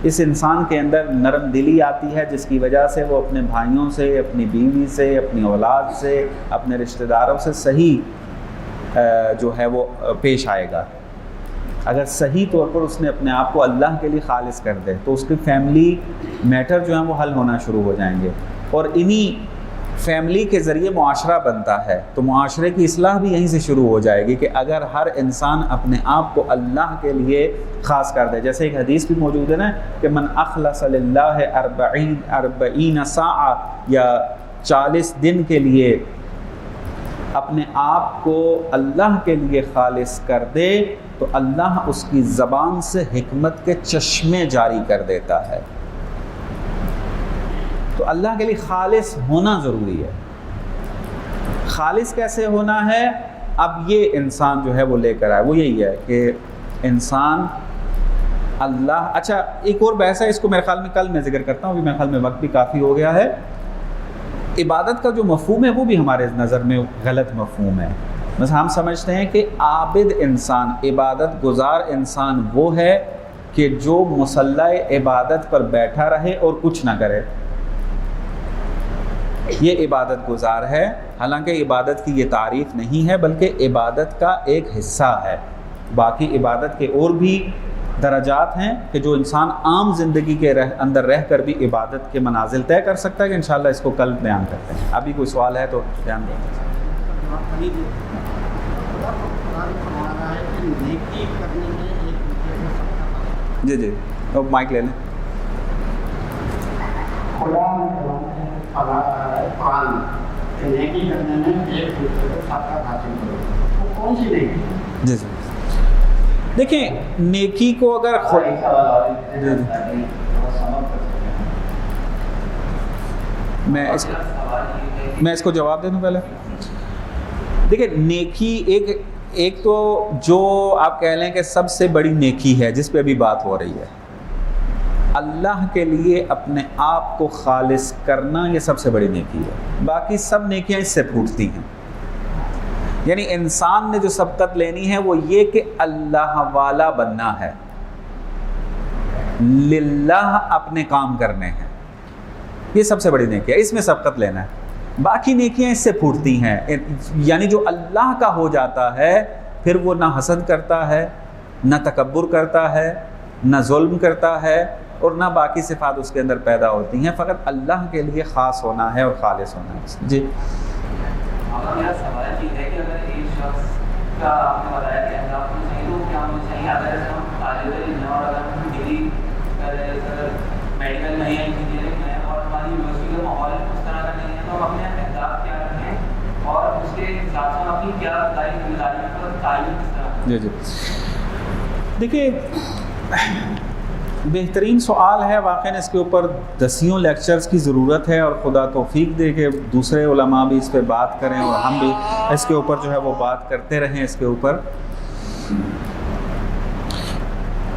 اس انسان کے اندر نرم دلی آتی ہے، جس کی وجہ سے وہ اپنے بھائیوں سے، اپنی بیوی سے، اپنی اولاد سے، اپنے رشتہ داروں سے صحیح جو ہے وہ پیش آئے گا۔ اگر صحیح طور پر اس نے اپنے آپ کو اللہ کے لیے خالص کر دے تو اس کی فیملی میٹر جو ہیں وہ حل ہونا شروع ہو جائیں گے، اور انہی فیملی کے ذریعے معاشرہ بنتا ہے، تو معاشرے کی اصلاح بھی یہیں سے شروع ہو جائے گی، کہ اگر ہر انسان اپنے آپ کو اللہ کے لیے خاص کر دے۔ جیسے ایک حدیث بھی موجود ہے نا کہ من اخلص للہ 40 ساعہ، یا 40 دن کے لیے اپنے آپ کو اللہ کے لیے خالص کر دے تو اللہ اس کی زبان سے حکمت کے چشمے جاری کر دیتا ہے۔ تو اللہ کے لیے خالص ہونا ضروری ہے۔ خالص کیسے ہونا ہے؟ اب یہ انسان جو ہے وہ لے کر آئے، وہ یہی ہے کہ انسان اللہ، اچھا ایک اور بحث ہے، اس کو میرے خیال میں کل میں ذکر کرتا ہوں، ابھی میرے خیال میں وقت بھی کافی ہو گیا ہے۔ عبادت کا جو مفہوم ہے وہ بھی ہمارے نظر میں غلط مفہوم ہے۔ مثلا ہم سمجھتے ہیں کہ عابد انسان، عبادت گزار انسان وہ ہے کہ جو مصلی عبادت پر بیٹھا رہے اور کچھ نہ کرے، یہ عبادت گزار ہے۔ حالانکہ عبادت کی یہ تعریف نہیں ہے، بلکہ عبادت کا ایک حصہ ہے۔ باقی عبادت کے اور بھی درجات ہیں کہ جو انسان عام زندگی کے اندر رہ کر بھی عبادت کے منازل طے کر سکتا ہے، کہ انشاءاللہ اس کو کل بیان کرتے ہیں۔ ابھی کوئی سوال ہے تو بیان دیں۔ جی جی، اب مائک لے لیں۔ خدا قرآن نیکی کرنے میں ایک دوسرے کو ساتھ حاصل کرو، وہ کون سی نیکی؟ جی جی، دیکھیں نیکی کو اگر میں اس کو جواب دے دوں پہلے۔ دیکھیں نیکی ایک تو جو آپ کہہ لیں کہ سب سے بڑی نیکی ہے جس پہ ابھی بات ہو رہی ہے، اللہ کے لیے اپنے آپ کو خالص کرنا، یہ سب سے بڑی نیکی ہے۔ باقی سب نیکیاں اس سے پھوٹتی ہیں۔ یعنی انسان نے جو سبقت لینی ہے وہ یہ کہ اللہ والا بننا ہے، للہ اپنے کام کرنے ہیں، یہ سب سے بڑی نیکی ہے، اس میں سبقت لینا ہے۔ باقی نیکیاں اس سے پھوٹتی ہیں. یعنی جو اللہ کا ہو جاتا ہے پھر وہ نہ حسد کرتا ہے، نہ تکبر کرتا ہے، نہ ظلم کرتا ہے، اور نہ باقی صفات اس کے اندر پیدا ہوتی ہیں. فقط اللہ کے لیے خاص ہونا ہے اور خالص ہونا ہے. جی میرا سوال یہ ہے کہ اگر ایک شخص کا آپ نے بتایا کہ اہداف ہونا چاہیے تو کیا ہونا چاہیے؟ اگر ہم طالب علم ہیں اور اگر ہم ڈگری کر رہے ہیں، اگر میڈیکل میں یا انجینئرنگ میں اور ہماری یونیورسٹی کا ماحول اس طرح کا نہیں ہے، تو ہم اپنے اہداف کیا رکھیں اور اس کے حساب سے ہم اپنی کیا ذمہ داری پر تعلیم کس طرح؟ جی دیکھیے بہترین سوال ہے واقعاً. اس کے اوپر دسیوں لیکچرز کی ضرورت ہے، اور خدا توفیق دے کہ دوسرے علماء بھی اس پہ بات کریں اور ہم بھی اس کے اوپر جو ہے وہ بات کرتے رہیں. اس کے اوپر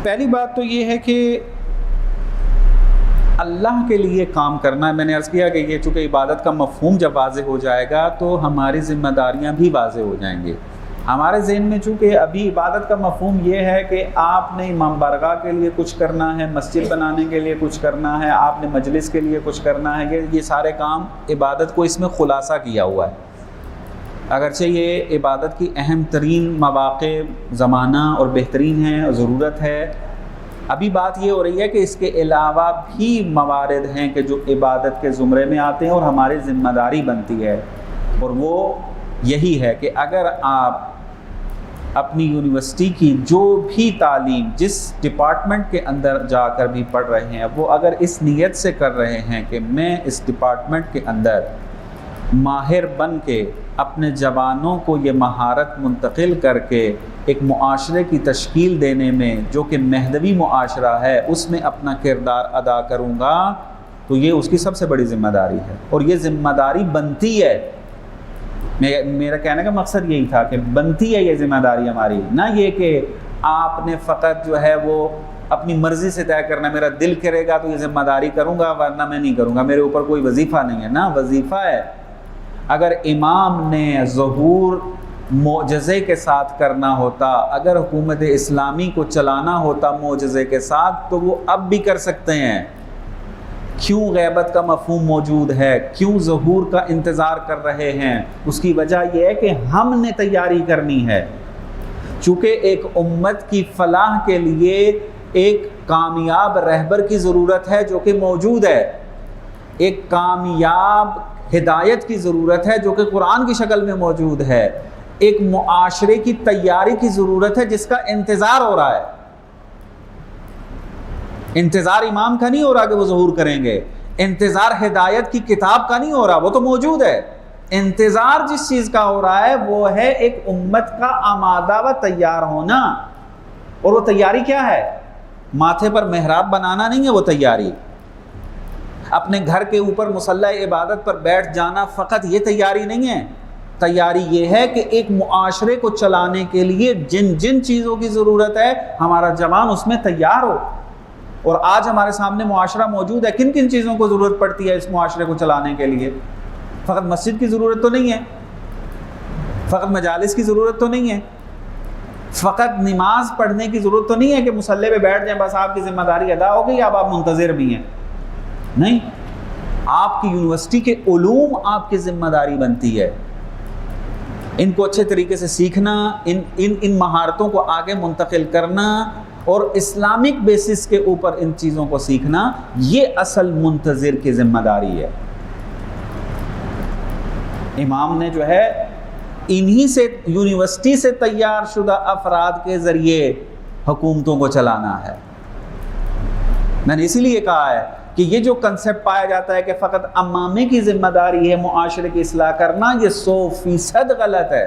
پہلی بات تو یہ ہے کہ اللہ کے لیے کام کرنا ہے. میں نے عرض کیا کہ یہ چونکہ عبادت کا مفہوم جب واضح ہو جائے گا تو ہماری ذمہ داریاں بھی واضح ہو جائیں گے. ہمارے ذہن میں چونکہ ابھی عبادت کا مفہوم یہ ہے کہ آپ نے امام بارگاہ کے لیے کچھ کرنا ہے، مسجد بنانے کے لیے کچھ کرنا ہے، آپ نے مجلس کے لیے کچھ کرنا ہے. یہ سارے کام عبادت کو اس میں خلاصہ کیا ہوا ہے. اگرچہ یہ عبادت کی اہم ترین مواقع، زمانہ اور بہترین ہے اور ضرورت ہے. ابھی بات یہ ہو رہی ہے کہ اس کے علاوہ بھی موارد ہیں کہ جو عبادت کے زمرے میں آتے ہیں اور ہماری ذمہ داری بنتی ہے. اور وہ یہی ہے کہ اگر آپ اپنی یونیورسٹی کی جو بھی تعلیم جس ڈپارٹمنٹ کے اندر جا کر بھی پڑھ رہے ہیں، وہ اگر اس نیت سے کر رہے ہیں کہ میں اس ڈپارٹمنٹ کے اندر ماہر بن کے اپنے جوانوں کو یہ مہارت منتقل کر کے ایک معاشرے کی تشکیل دینے میں جو کہ مہدوی معاشرہ ہے اس میں اپنا کردار ادا کروں گا، تو یہ اس کی سب سے بڑی ذمہ داری ہے. اور یہ ذمہ داری بنتی ہے. میرا کہنے کا مقصد یہی تھا کہ بنتی ہے یہ ذمہ داری ہماری، نہ یہ کہ آپ نے فقط جو ہے وہ اپنی مرضی سے طے کرنا، میرا دل کرے گا تو یہ ذمہ داری کروں گا ورنہ میں نہیں کروں گا، میرے اوپر کوئی وظیفہ نہیں ہے. نہ وظیفہ ہے. اگر امام نے ظہور معجزے کے ساتھ کرنا ہوتا، اگر حکومت اسلامی کو چلانا ہوتا معجزے کے ساتھ، تو وہ اب بھی کر سکتے ہیں. کیوں غیبت کا مفہوم موجود ہے، کیوں ظہور کا انتظار کر رہے ہیں؟ اس کی وجہ یہ ہے کہ ہم نے تیاری کرنی ہے. چونکہ ایک امت کی فلاح کے لیے ایک کامیاب رہبر کی ضرورت ہے جو کہ موجود ہے، ایک کامیاب ہدایت کی ضرورت ہے جو کہ قرآن کی شکل میں موجود ہے، ایک معاشرے کی تیاری کی ضرورت ہے جس کا انتظار ہو رہا ہے. انتظار امام کا نہیں ہو رہا کہ وہ ظہور کریں گے، انتظار ہدایت کی کتاب کا نہیں ہو رہا، وہ تو موجود ہے. انتظار جس چیز کا ہو رہا ہے وہ ہے ایک امت کا آمادہ و تیار ہونا. اور وہ تیاری کیا ہے؟ ماتھے پر محراب بنانا نہیں ہے وہ تیاری. اپنے گھر کے اوپر مصلی عبادت پر بیٹھ جانا فقط یہ تیاری نہیں ہے. تیاری یہ ہے کہ ایک معاشرے کو چلانے کے لیے جن جن چیزوں کی ضرورت ہے ہمارا جوان اس میں تیار ہو. اور آج ہمارے سامنے معاشرہ موجود ہے، کن کن چیزوں کو ضرورت پڑتی ہے اس معاشرے کو چلانے کے لیے؟ فقط مسجد کی ضرورت تو نہیں ہے، فقط مجالس کی ضرورت تو نہیں ہے، فقط نماز پڑھنے کی ضرورت تو نہیں ہے کہ مصلی پہ بیٹھ جائیں بس آپ کی ذمہ داری ادا ہو گئی، اب آپ منتظر بھی ہیں. نہیں، آپ کی یونیورسٹی کے علوم آپ کی ذمہ داری بنتی ہے. ان کو اچھے طریقے سے سیکھنا، ان مہارتوں کو آگے منتقل کرنا اور اسلامک بیسس کے اوپر ان چیزوں کو سیکھنا، یہ اصل منتظر کی ذمہ داری ہے. امام نے جو ہے انہی سے یونیورسٹی سے تیار شدہ افراد کے ذریعے حکومتوں کو چلانا ہے. میں نے اسی لیے کہا ہے کہ یہ جو کنسیپٹ پایا جاتا ہے کہ فقط امامے کی ذمہ داری ہے معاشرے کی اصلاح کرنا، یہ 100% غلط ہے.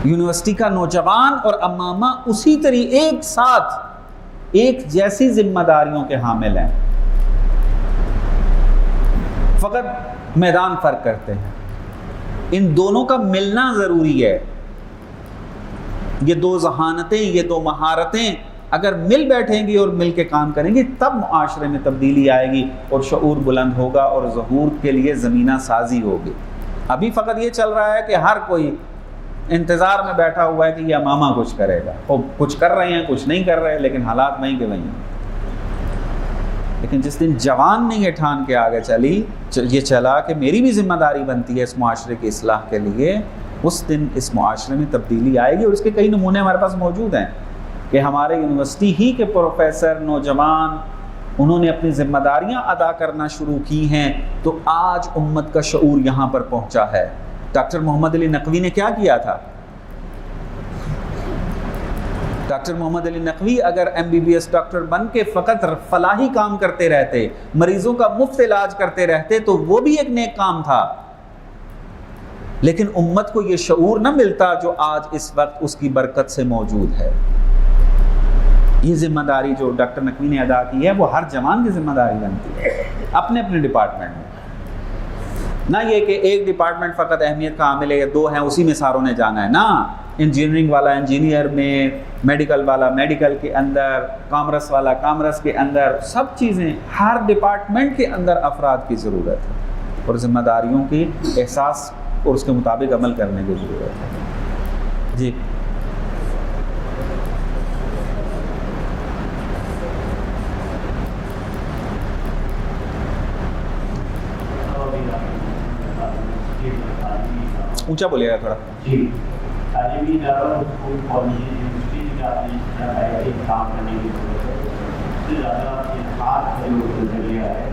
یونیورسٹی کا نوجوان اور امامہ اسی طرح ایک ساتھ ایک جیسی ذمہ داریوں کے حامل ہیں، فقط میدان فرق کرتے ہیں. ان دونوں کا ملنا ضروری ہے. یہ دو ذہانتیں، یہ دو مہارتیں اگر مل بیٹھیں گی اور مل کے کام کریں گی تب معاشرے میں تبدیلی آئے گی اور شعور بلند ہوگا اور ظہور کے لیے زمینہ سازی ہوگی. ابھی فقط یہ چل رہا ہے کہ ہر کوئی انتظار میں بیٹھا ہوا ہے کہ یہ امامہ کچھ کرے گا، اور کچھ کر رہے ہیں کچھ نہیں کر رہے، لیکن حالات وہیں کے وہیں ہیں. لیکن جس دن جوان نے یہ ٹھان کے آگے یہ چلا کہ میری بھی ذمہ داری بنتی ہے اس معاشرے کی اصلاح کے لیے، اس دن اس معاشرے میں تبدیلی آئے گی. اور اس کے کئی نمونے ہمارے پاس موجود ہیں کہ ہمارے یونیورسٹی ہی کے پروفیسر نوجوان انہوں نے اپنی ذمہ داریاں ادا کرنا شروع کی ہیں، تو آج امت کا شعور یہاں پر پہنچا ہے. ڈاکٹر محمد علی نقوی نے کیا کیا تھا؟ ڈاکٹر محمد علی نقوی اگر MBBS ڈاکٹر بن کے فقط فلاحی کام کرتے رہتے، مریضوں کا مفت علاج کرتے رہتے، تو وہ بھی ایک نیک کام تھا. لیکن امت کو یہ شعور نہ ملتا جو آج اس وقت اس کی برکت سے موجود ہے. یہ ذمہ داری جو ڈاکٹر نقوی نے ادا کی ہے وہ ہر جوان کی ذمہ داری بنتی ہے اپنے اپنے ڈپارٹمنٹ میں. نہ یہ کہ ایک ڈپارٹمنٹ فقط اہمیت کا حامل ہے یا 2 ہیں اسی میں ساروں نے جانا ہے. نہ، انجینئرنگ والا انجینئر میں، میڈیکل والا میڈیکل کے اندر، کامرس والا کامرس کے اندر، سب چیزیں ہر ڈپارٹمنٹ کے اندر افراد کی ضرورت ہے اور ذمہ داریوں کی احساس اور اس کے مطابق عمل کرنے کی ضرورت ہے. جی اونچا بولیے گا تھوڑا. جی، تعلیمی اداروں اسکول کالج یونیورسٹی کا کام کرنے کی ضرورت ہے. اس سے زیادہ خاص جو نظریہ ہے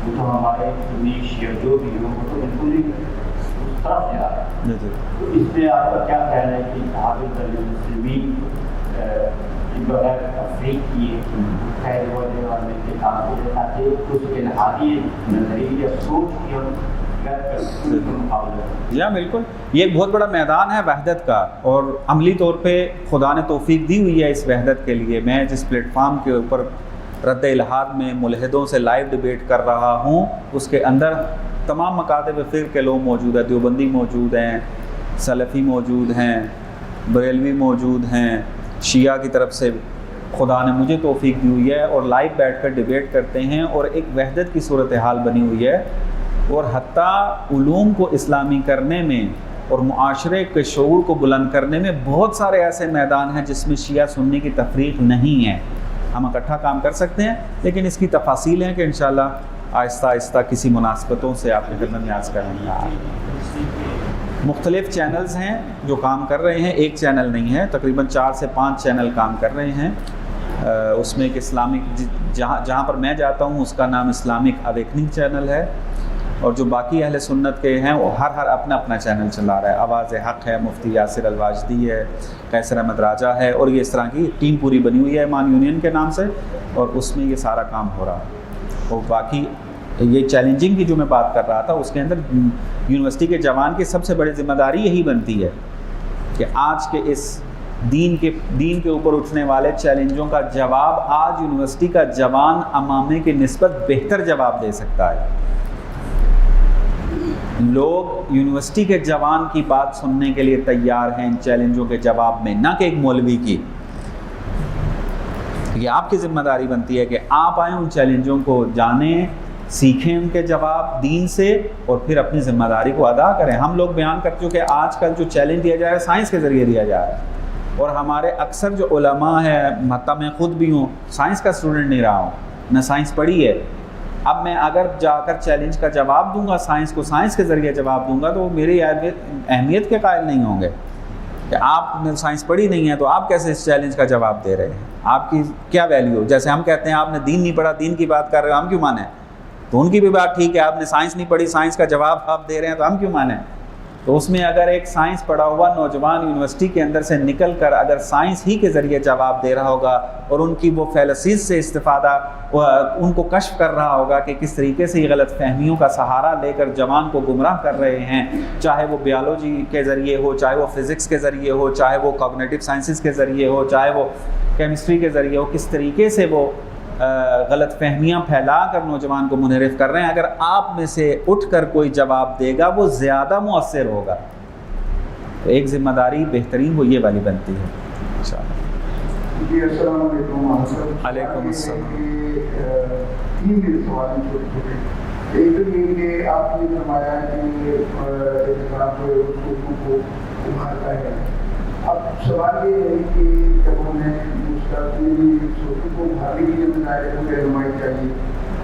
وہ تو ہمارے انیش یا جو بھی ہو وہ تو بالکل ہی اس طرف جا رہا ہے. تو اس میں آپ کا کیا خیال ہے کہ صحابہ المسلمین جو ہے تفریق کی خیر والے کے کام کو تاکہ اس کے لحاظی نظریے یا سوچ کی ہم جی ہاں بالکل. یہ ایک بہت بڑا میدان ہے وحدت کا، اور عملی طور پہ خدا نے توفیق دی ہوئی ہے اس وحدت کے لیے. میں جس پلیٹ فارم کے اوپر رد الحاد میں ملحدوں سے لائیو ڈبیٹ کر رہا ہوں، اس کے اندر تمام مکاتب فقہ کے لوگ موجود ہیں. دیوبندی موجود ہیں، سلفی موجود ہیں، بریلوی موجود ہیں، شیعہ کی طرف سے خدا نے مجھے توفیق دی ہوئی ہے، اور لائیو بیٹھ کر ڈبیٹ کرتے ہیں اور ایک وحدت کی صورتحال بنی ہوئی ہے. اور حتیٰ علوم کو اسلامی کرنے میں اور معاشرے کے شعور کو بلند کرنے میں بہت سارے ایسے میدان ہیں جس میں شیعہ سنی کی تفریق نہیں ہے. ہم اکٹھا کام کر سکتے ہیں، لیکن اس کی تفاصیل ہیں کہ انشاءاللہ آہستہ آہستہ کسی مناسبتوں سے آپ کے خدمت میں عرض کریں گے. مختلف چینلز ہیں جو کام کر رہے ہیں، ایک چینل نہیں ہے، تقریباً 4 سے 5 چینل کام کر رہے ہیں. اس میں ایک اسلامک جہاں پر میں جاتا ہوں اس کا نام اسلامک اویکننگ چینل ہے، اور جو باقی اہل سنت کے ہیں وہ ہر اپنا اپنا چینل چلا رہا ہے. آواز حق ہے، مفتی یاسر الواجدی ہے، قیصر احمد راجہ ہے، اور یہ اس طرح کی ٹیم پوری بنی ہوئی ہے ایمان یونین کے نام سے، اور اس میں یہ سارا کام ہو رہا ہے. اور باقی یہ چیلنجنگ کی جو میں بات کر رہا تھا اس کے اندر یونیورسٹی کے جوان کی سب سے بڑی ذمہ داری یہی بنتی ہے کہ آج کے اس دین کے اوپر اٹھنے والے چیلنجوں کا جواب آج یونیورسٹی کا جوان امامے کی نسبت بہتر جواب دے سکتا ہے. لوگ یونیورسٹی کے جوان کی بات سننے کے لیے تیار ہیں ان چیلنجوں کے جواب میں، نہ کہ ایک مولوی کی. یہ آپ کی ذمہ داری بنتی ہے کہ آپ آئیں ان چیلنجوں کو جانیں، سیکھیں ان کے جواب دین سے، اور پھر اپنی ذمہ داری کو ادا کریں. ہم لوگ بیان کر چکے آج کل جو چیلنج دیا جا رہا ہے سائنس کے ذریعے دیا جا رہا ہے، اور ہمارے اکثر جو علماء ہیں، حتیٰ میں خود بھی ہوں سائنس کا اسٹوڈنٹ نہیں رہا ہوں، نہ سائنس پڑھی ہے. اب میں اگر جا کر چیلنج کا جواب دوں گا، سائنس کو سائنس کے ذریعے جواب دوں گا، تو وہ میری اہمیت کے قائل نہیں ہوں گے کہ آپ نے سائنس پڑھی نہیں ہے تو آپ کیسے اس چیلنج کا جواب دے رہے ہیں، آپ کی کیا ویلیو. جیسے ہم کہتے ہیں آپ نے دین نہیں پڑھا، دین کی بات کر رہے ہو، ہم کیوں مانیں؟ تو ان کی بھی بات ٹھیک ہے، آپ نے سائنس نہیں پڑھی، سائنس کا جواب آپ دے رہے ہیں تو ہم کیوں مانیں؟ تو اس میں اگر ایک سائنس پڑھا ہوا نوجوان یونیورسٹی کے اندر سے نکل کر اگر سائنس ہی کے ذریعے جواب دے رہا ہوگا اور ان کی وہ فیلسیز سے استفادہ ان کو کشف کر رہا ہوگا کہ کس طریقے سے یہ غلط فہمیوں کا سہارا لے کر جوان کو گمراہ کر رہے ہیں، چاہے وہ بیالوجی کے ذریعے ہو، چاہے وہ فزکس کے ذریعے ہو، چاہے وہ کوگنیٹو سائنسز کے ذریعے ہو، چاہے وہ کیمسٹری کے ذریعے ہو، کس طریقے سے وہ غلط فہمیاں پھیلا کر نوجوان کو منحرف کر رہے ہیں، اگر آپ میں سے اٹھ کر کوئی جواب دے گا وہ زیادہ مؤثر ہوگا. تو ایک ذمہ داری بہترین وہ یہ والی بنتی ہے انشاءاللہ. جی السلام علیکم. علیکم السلام. 3 سوال چھوٹے. ایک تو یہ کہ آپ نے فرمایا کہ آپ اردو کو ابھارتا ہے. اب سوال یہ ہے کہ جب ہمیں مستقبلی اردو کو ابھارنے کی ذمہ داری کو رہنمائی چاہیے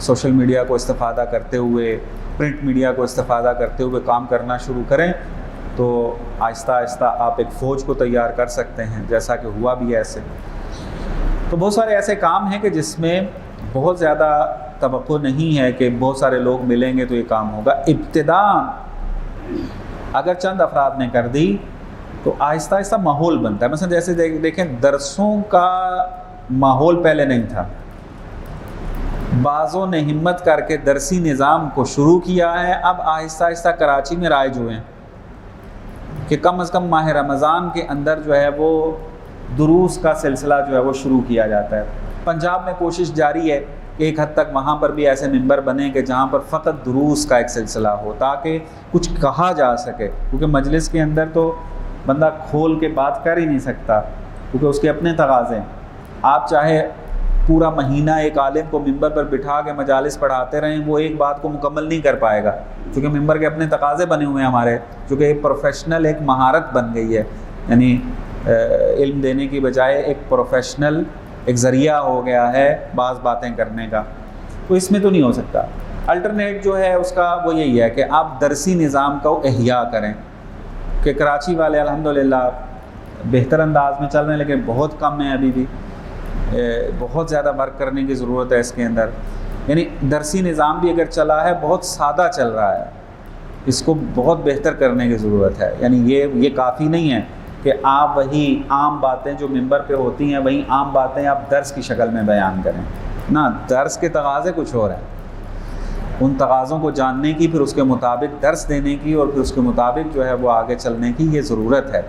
سوشل میڈیا کو استفادہ کرتے ہوئے، پرنٹ میڈیا کو استفادہ کرتے ہوئے کام کرنا شروع کریں تو آہستہ آہستہ آپ ایک فوج کو تیار کر سکتے ہیں، جیسا کہ ہوا بھی ایسے۔ تو بہت سارے ایسے کام ہیں کہ جس میں بہت زیادہ توقع نہیں ہے کہ بہت سارے لوگ ملیں گے تو یہ کام ہوگا۔ ابتدا اگر چند افراد نے کر دی تو آہستہ آہستہ ماحول بنتا ہے۔ مثلا جیسے دیکھیں درسوں کا ماحول پہلے نہیں تھا، بعضوں نے ہمت کر کے درسی نظام کو شروع کیا ہے، اب آہستہ آہستہ کراچی میں رائج ہوئے ہیں کہ کم از کم ماہ رمضان کے اندر جو ہے وہ دروس کا سلسلہ جو ہے وہ شروع کیا جاتا ہے۔ پنجاب میں کوشش جاری ہے کہ ایک حد تک وہاں پر بھی ایسے ممبر بنے کہ جہاں پر فقط دروس کا ایک سلسلہ ہو تاکہ کچھ کہا جا سکے، کیونکہ مجلس کے اندر تو بندہ کھول کے بات کر ہی نہیں سکتا کیونکہ اس کے اپنے تقاضے ہیں۔ آپ چاہے پورا مہینہ ایک عالم کو ممبر پر بٹھا کے مجالس پڑھاتے رہیں، وہ ایک بات کو مکمل نہیں کر پائے گا کیونکہ ممبر کے اپنے تقاضے بنے ہوئے ہیں ہمارے، چونکہ ایک پروفیشنل ایک مہارت بن گئی ہے، یعنی علم دینے کی بجائے ایک پروفیشنل ایک ذریعہ ہو گیا ہے بعض باتیں کرنے کا، تو اس میں تو نہیں ہو سکتا۔ الٹرنیٹ جو ہے اس کا وہ یہی ہے کہ آپ درسی نظام کو احیاء کریں، کہ کراچی والے الحمدللہ بہتر انداز میں چل رہے ہیں لیکن بہت کم ہیں، ابھی بھی بہت زیادہ ورک کرنے کی ضرورت ہے اس کے اندر۔ یعنی درسی نظام بھی اگر چلا ہے بہت سادہ چل رہا ہے، اس کو بہت بہتر کرنے کی ضرورت ہے۔ یعنی یہ کافی نہیں ہے کہ آپ وہی عام باتیں جو ممبر پہ ہوتی ہیں وہی عام باتیں آپ درس کی شکل میں بیان کریں، نہ، درس کے تقاضے کچھ اور ہیں، ان تقاضوں کو جاننے کی، پھر اس کے مطابق درس دینے کی اور پھر اس کے مطابق جو ہے وہ آگے چلنے کی یہ ضرورت ہے۔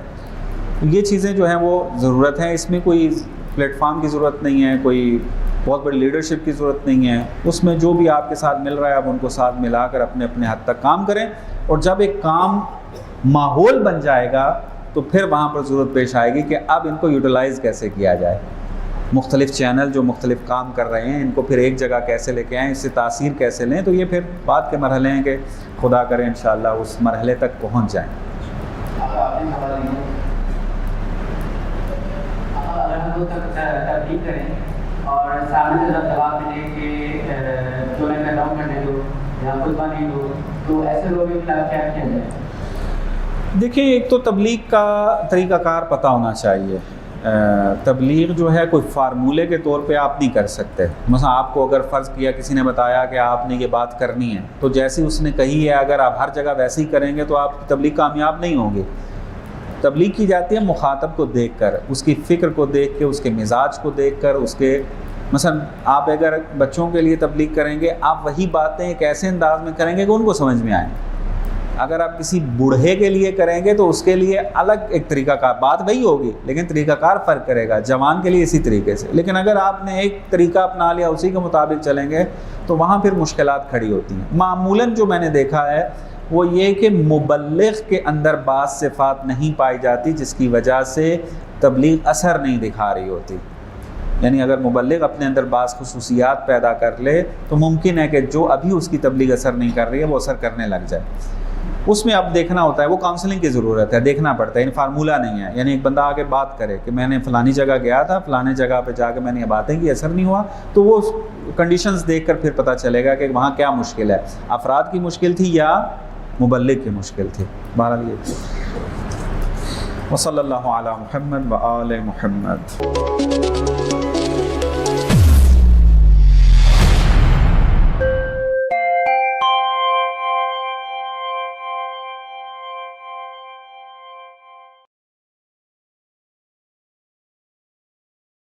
یہ چیزیں جو ہیں وہ ضرورت ہیں، اس میں کوئی پلیٹ فارم کی ضرورت نہیں ہے، کوئی بہت بڑی لیڈرشپ کی ضرورت نہیں ہے، اس میں جو بھی آپ کے ساتھ مل رہا ہے آپ ان کو ساتھ ملا کر اپنے اپنے حد تک کام کریں، اور جب ایک کام ماحول بن جائے گا تو پھر وہاں پر ضرورت پیش آئے گی کہ اب ان کو یوٹیلائز کیسے کیا جائے، مختلف چینل جو مختلف کام کر رہے ہیں ان کو پھر ایک جگہ کیسے لے کے آئیں، اس سے تاثیر کیسے لیں۔ تو یہ پھر بعد کے مرحلے ہیں کہ خدا کرے انشاءاللہ اس مرحلے تک پہنچ جائیں۔ اگر ہم لوگ تبلیغ کریں اور سامنے سے جواب ملے کہ جو میں کر رہا ہوں کرنے دو یا خطبہ نہیں دو، تو ایسے لوگوں کے خلاف کیا کیا جائے؟ دیکھیں، ایک تو تبلیغ کا طریقہ کار پتہ ہونا چاہیے۔ تبلیغ جو ہے کوئی فارمولے کے طور پہ آپ نہیں کر سکتے۔ مثلا آپ کو اگر فرض کیا کسی نے بتایا کہ آپ نے یہ بات کرنی ہے تو جیسی اس نے کہی ہے اگر آپ ہر جگہ ویسے ہی کریں گے تو آپ کی تبلیغ کامیاب نہیں ہوگی۔ تبلیغ کی جاتی ہے مخاطب کو دیکھ کر، اس کی فکر کو دیکھ کے، اس کے مزاج کو دیکھ کر، اس کے مثلا آپ اگر بچوں کے لیے تبلیغ کریں گے آپ وہی باتیں ایک ایسے انداز میں کریں گے کہ ان کو سمجھ میں آئیں۔ اگر آپ کسی بوڑھے کے لیے کریں گے تو اس کے لیے الگ ایک طریقہ کار، بات وہی ہوگی لیکن طریقہ کار فرق کرے گا، جوان کے لیے اسی طریقے سے۔ لیکن اگر آپ نے ایک طریقہ اپنا لیا اسی کے مطابق چلیں گے تو وہاں پھر مشکلات کھڑی ہوتی ہیں۔ معمولاً جو میں نے دیکھا ہے وہ یہ کہ مبلغ کے اندر بعض صفات نہیں پائی جاتی جس کی وجہ سے تبلیغ اثر نہیں دکھا رہی ہوتی۔ یعنی اگر مبلغ اپنے اندر بعض خصوصیات پیدا کر لے تو ممکن ہے کہ جو ابھی اس کی تبلیغ اثر نہیں کر رہی ہے وہ اثر کرنے لگ جائے۔ اس میں اب دیکھنا ہوتا ہے، وہ کاؤنسلنگ کی ضرورت ہے، دیکھنا پڑتا ہے، یعنی فارمولہ نہیں ہے۔ یعنی ایک بندہ آ کے بات کرے کہ میں نے فلانی جگہ گیا تھا، فلانے جگہ پہ جا کے میں نے یہ باتیں کی، اثر نہیں ہوا، تو وہ کنڈیشنز دیکھ کر پھر پتہ چلے گا کہ وہاں کیا مشکل ہے، افراد کی مشکل تھی یا مبلغ کی مشکل تھی۔ بہرحال یہ وصلی اللہ علی محمد و آل محمد۔